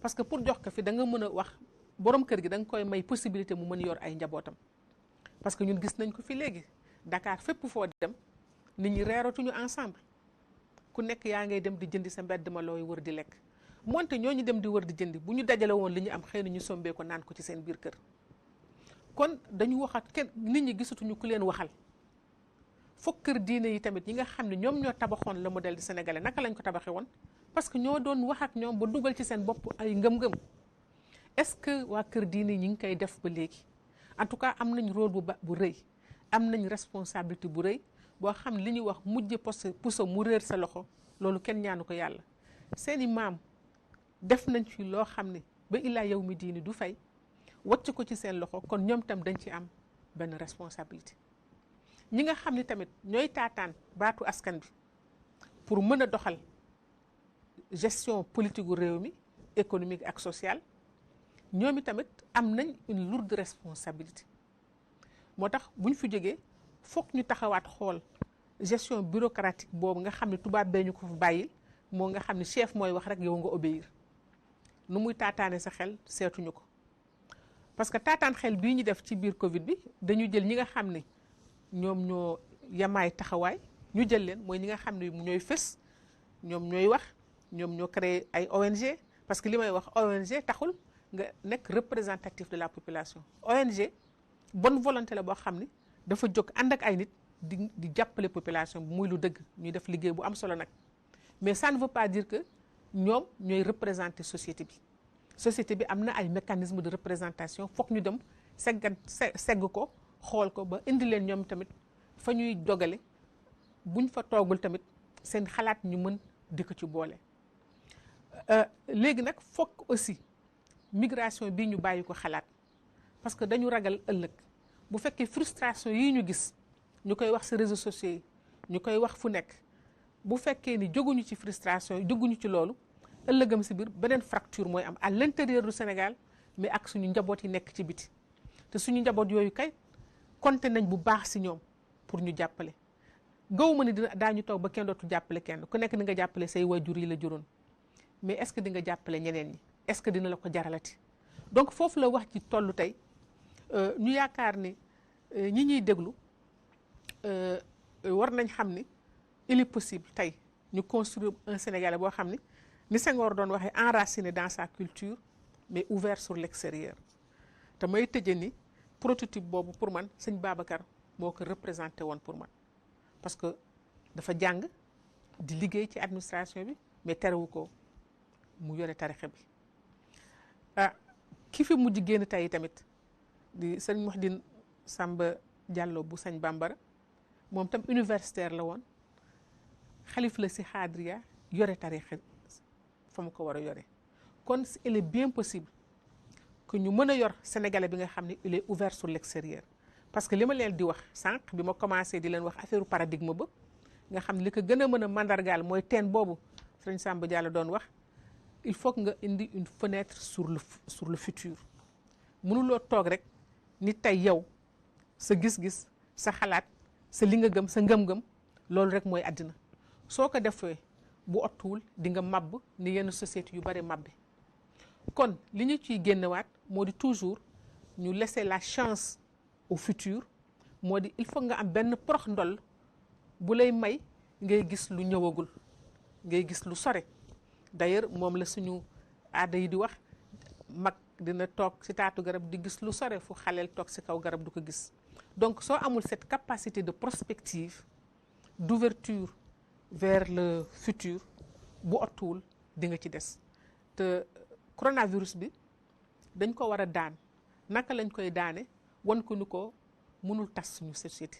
parce que pour jox ko fi da nga mën a wax borom kër gi da nga koy may possibilité mu mën yor ay njabootam parce que ñun gis nañ ko fi léegi Dakar fépp foo dem nit ñi reeratuñu ensemble ku nekk yaa ngay dem di jëndi sa mbedd ma looy wër di lekk moonte ñooñu dem di wër di jëndi bu ñu dajale woon li ñu am xëy na ñu sombee ko naan ko ci seen biir kër kon dañu waxat kenn nit ñi gisatuñu ku leen waxal foog kër diine yi tamit yi nga xam ne ñoom ñoo tabaxoon le modèle du sénégalais naka lañ ko tabaxee woon parce que ñoo doon wax ak ñoom ba dugal ci seen bopp ay ngëm-ngëm est-ce que waa kër diine ñi ngi koy def ba léegi en tout cas am nañ rôle bu rëy am nañ responsabilité bu rëy boo xam ne li ñuy wax mujj puso mu réer sa loxo loolu kenn ñaanu ko yàlla seeni maam def nañ fi loo xam ne ba illaa yow mi diini du fay wàcc ko ci seen loxo kon ñoom tam dañ ci am benn responsabilité ñi nga xam ne tamit ñooy taataan baatu askan bi pour mën a doxal gestion politique gu réew mi économique ak sociale ñoom i tamit am nañ une lourde responsabilité moo tax bu ñu fi jógee foog ñu taxawaat xool gestion bureaucratique boobu nga xam ne tubaab bee ñu ko fa bàyyil moo nga xam ne chef mooy wax rek yow nga obéir nu muy taataane sa xel seetuñu ko parce que taataan xel bii ñu def ci biir Covid bi dañu jël ñi nga xam ne ñoom ñoo yamaay taxawaay ñu jël leen mooy ñi nga xam ne ñooy fës ñoom ñooy wax ñoom ñoo créé ay ONG parce que li may wax ONG taxul nga nekk représentatif de la population ONG bonne volonté la boo xam ne dafa jóg ànd ak ay nit di jàppale population bi muy lu dëgg ñuy def liggéey bu am solo nag mais ça ne veut pas dire que ñoom ñooy représenter société bi am na ay mécanismes de représentation foog ñu dem segg ko xool ko ba indi leen ñoom tamit fa ñuy dogale buñ fa toogul tamit seen xalaat ñu mën di ko ci boole. léegi nag foog aussi migration bii ñu bàyyi ko xalaat parce que dañu ragal ëllëg bu fekkee frustration yi ñu gis ñu koy wax ci réseaux sociaux yi ñu koy wax fu nekk bu fekkee ni jóguñu ci frustration yi jóguñu ci loolu ëllëgam ci biir beneen fracture mooy am à l'intérieur du Sénégal mais ak suñu njaboot yi nekk ci biti te suñu njaboot yooyu kay compté nañ bu baax ci ñoom pour ñu jàppale gaw ma ni daañu toog ba kenn dootu jàppale kenn ku nekk di nga jàppale say waajur yi la juróon mais est-ce que di nga jàppale ñeneen ñi est-ce que dina la ko jaralati donc foofu la wax ci tollu tey ñu yaakaar ni ñi ñuy déglu war nañ xam ni il est possible tey ñu construire un Sénégalais boo xam ni Senghor doon waxee enraciné dans sa culture mais ouvert sur l'extérieur te may tëje ni prototype boobu pour man sëñ Babacar moo ko représenté woon pour man parce que dafa jàng di liggéey ci administration bi mais terewu ko mu yore tarixa bi ki fi mujj génn tey tamit di sëñ Mouhidine Samba Diallo bu sëñ Bambara moom tam universitaire la woon xalif la si xaadriya yore tarixa fa mu ko war a yore kon il est bien possible que ñu mën a yor sénégalais bi nga xam ne il est ouvert sur l'extérieur parce que li ma leen di wax sànq bi ma commencé di leen wax affaire paradigme ba nga xam ne li ko gën a mën a mandargaal mooy teen boobu sëñ Samba Diallo doon wax il faut que nga indi une fenêtre sur le futur mënuloo toog rek ni tey yow sa gis-gis sa xalaat sa li nga gëm sa ngëm-ngëm loolu rek mooy àddina soo ko defee bu ottuwul di nga mabb ni yenn société yu bari mabbi kon li ñu ciy génnewaat moo di toujours ñu laisser la chance au futur moo di il faut nga am benn prox ndol bu lay may ngay gis lu ñëwagul, ngay gis lu sore. D'ailleurs moom la suñu aada yi di wax, mag dina toog ci taatu garab di gis lu sore fu xaleel toog ci kaw garab du ko gis. Donc soo amul cette capacité de prospective, d'ouverture vers le futur, bu ottuwul di nga ci des. Te coronavirus bi dañ ko war a daan. Naka lañ koy daane wan ko ni ko mënul tas suñu société.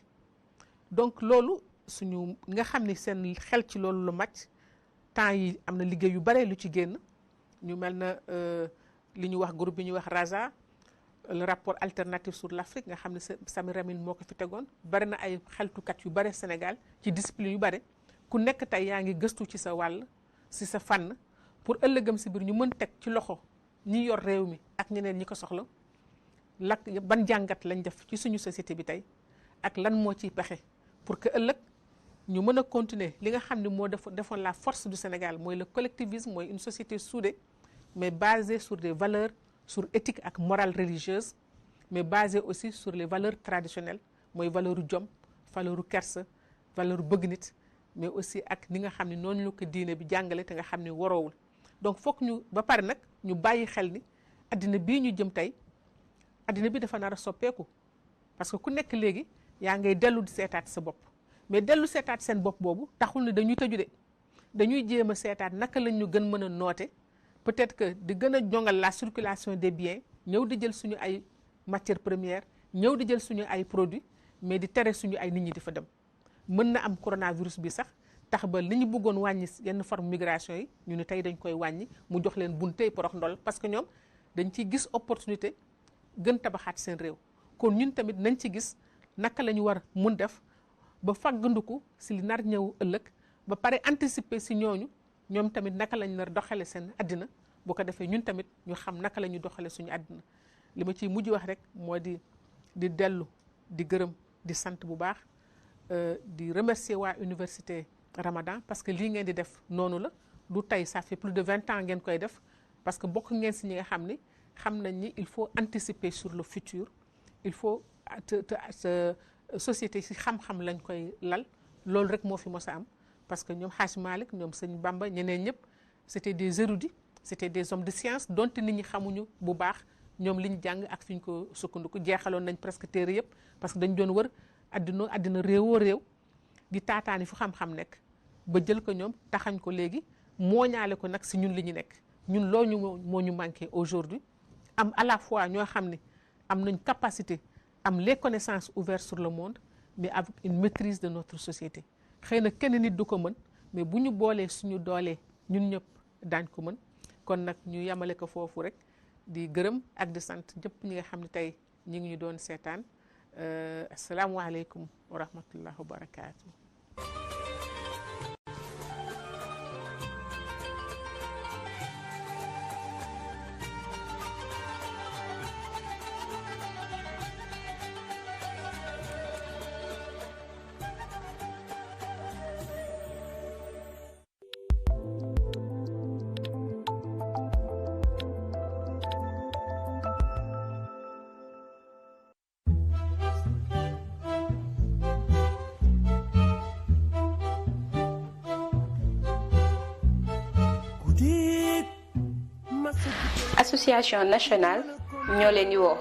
Donc loolu suñu nga xam ni seen xel ci loolu lu màcc, temps yi am na liggéey yu bare lu ci génn. ñu mel na li ñu wax groupe bi ñuy wax RASA, le rapport alternatif sur l'Afrique nga xam ne Samir Ramine moo ko fi tegoon. Bari na ay xeltukat yu bare Sénégal ci discipline yu bare, ku nekk tey yaa ngi gëstu ci sa wàll, ci sa fànn, pour ëllëgam si biir ñu mën teg ci loxo ñi yor réew mi ak ñeneen ñi ko soxla ban jàngat lañ def ci suñu société bi tey ak lan moo ciy pexe pour que ëllëg ñu mën a continuer li nga xam ne moo defoon la force du Sénégal, mooy le collectivisme, mooy une société soudée mais basée sur des valeurs, sur éthique ak morale religieuse, mais basée aussi sur les valeurs traditionnelles, mooy valeuru jom, valeuru kersa, valeuru bëgg nit, mais aussi ak ni nga xam ne noonu la ko diine bi jàngale te nga xam ne waroowul. Donc foog ñu ba pare nag ñu bàyyi xel ni addina bii ñu jëm tey, addina bi dafa nar a soppeeku, parce que ku nekk léegi yaa ngay dellu di seetaat sa bopp. Mais dellu seetaat seen bopp boobu taxul ne dañuy tëju de, dañuy jéem a seetaat naka lañ ñu gën mën a noote, peut-être que di gën a jongal la circulation des biens, ñëw di jël suñu ay matières premières, ñëw di jël suñu ay produits, mais di tere suñu ay nit ñi di fa dem. Mën na am coronavirus bi sax tax ba li ñu bëggoon wàññi yenn forme migration yi ñu ne tey dañ koy wàññi, mu jox leen buntey porox ndol, parce que ñoom dañ ciy gis opportunité gën tabaxaat seen réew. Kon ñun tamit nañ ci gis naka la ñu war mun def ba fàggandiku si li nar ñëw ëllëg, ba pare anticiper si ñooñu ñoom tamit naka lañ nar doxale seen àddina, bu ko defee ñun tamit ñu xam naka la ñu doxale suñu àddina. Li ma ciy mujj wax rek moo di dellu di gërëm di sant bu baax, di remercier waa université Ramadan, parce que lii ngeen di def noonu la du tey, ça fait plus de 20 ans ngeen koy def, parce que bokk ngeen si ñi nga xam ni xam nañ ni il faut anticiper sur le futur, il faut société si xam-xam lañ koy lal. Loolu rek moo fi mos a am, parce que ñoom Hadj Malick, ñoom sëñ Bamba, ñeneen ñëpp c'était des érudits, c'était des hommes de science, donte nit ñi xamuñu bu baax ñoom li ñu jàng ak fi ñu ko sukkandiku. Jeexaloon nañ presque téere yëpp, parce que dañ doon wër àddina réewoo réew di taataani fu xam-xam nekk, ba jël ko ñoom taxañ ko léegi mooñaale ko nag si ñun li ñu nekk. Ñun loolu moo ñu manqué aujourd'hui, am à la fois ñoo xam ne am nañ capacité, am les connaissances ouvertes sur le monde, mais avec une maîtrise de notre société. Xëy na kenn nit du ko mën, mais bu ñu boolee suñu doolee ñun ñëpp daañ ko mën. Kon nag ñu yemale ko foofu rek, di gërëm ak di sant ñëpp ñi nga xam ne tey ñi ngi ñu doon seetaan. Asalaamualeykum wa rahmatullah wa barakaatu. Association nationale ñoo leen di woo.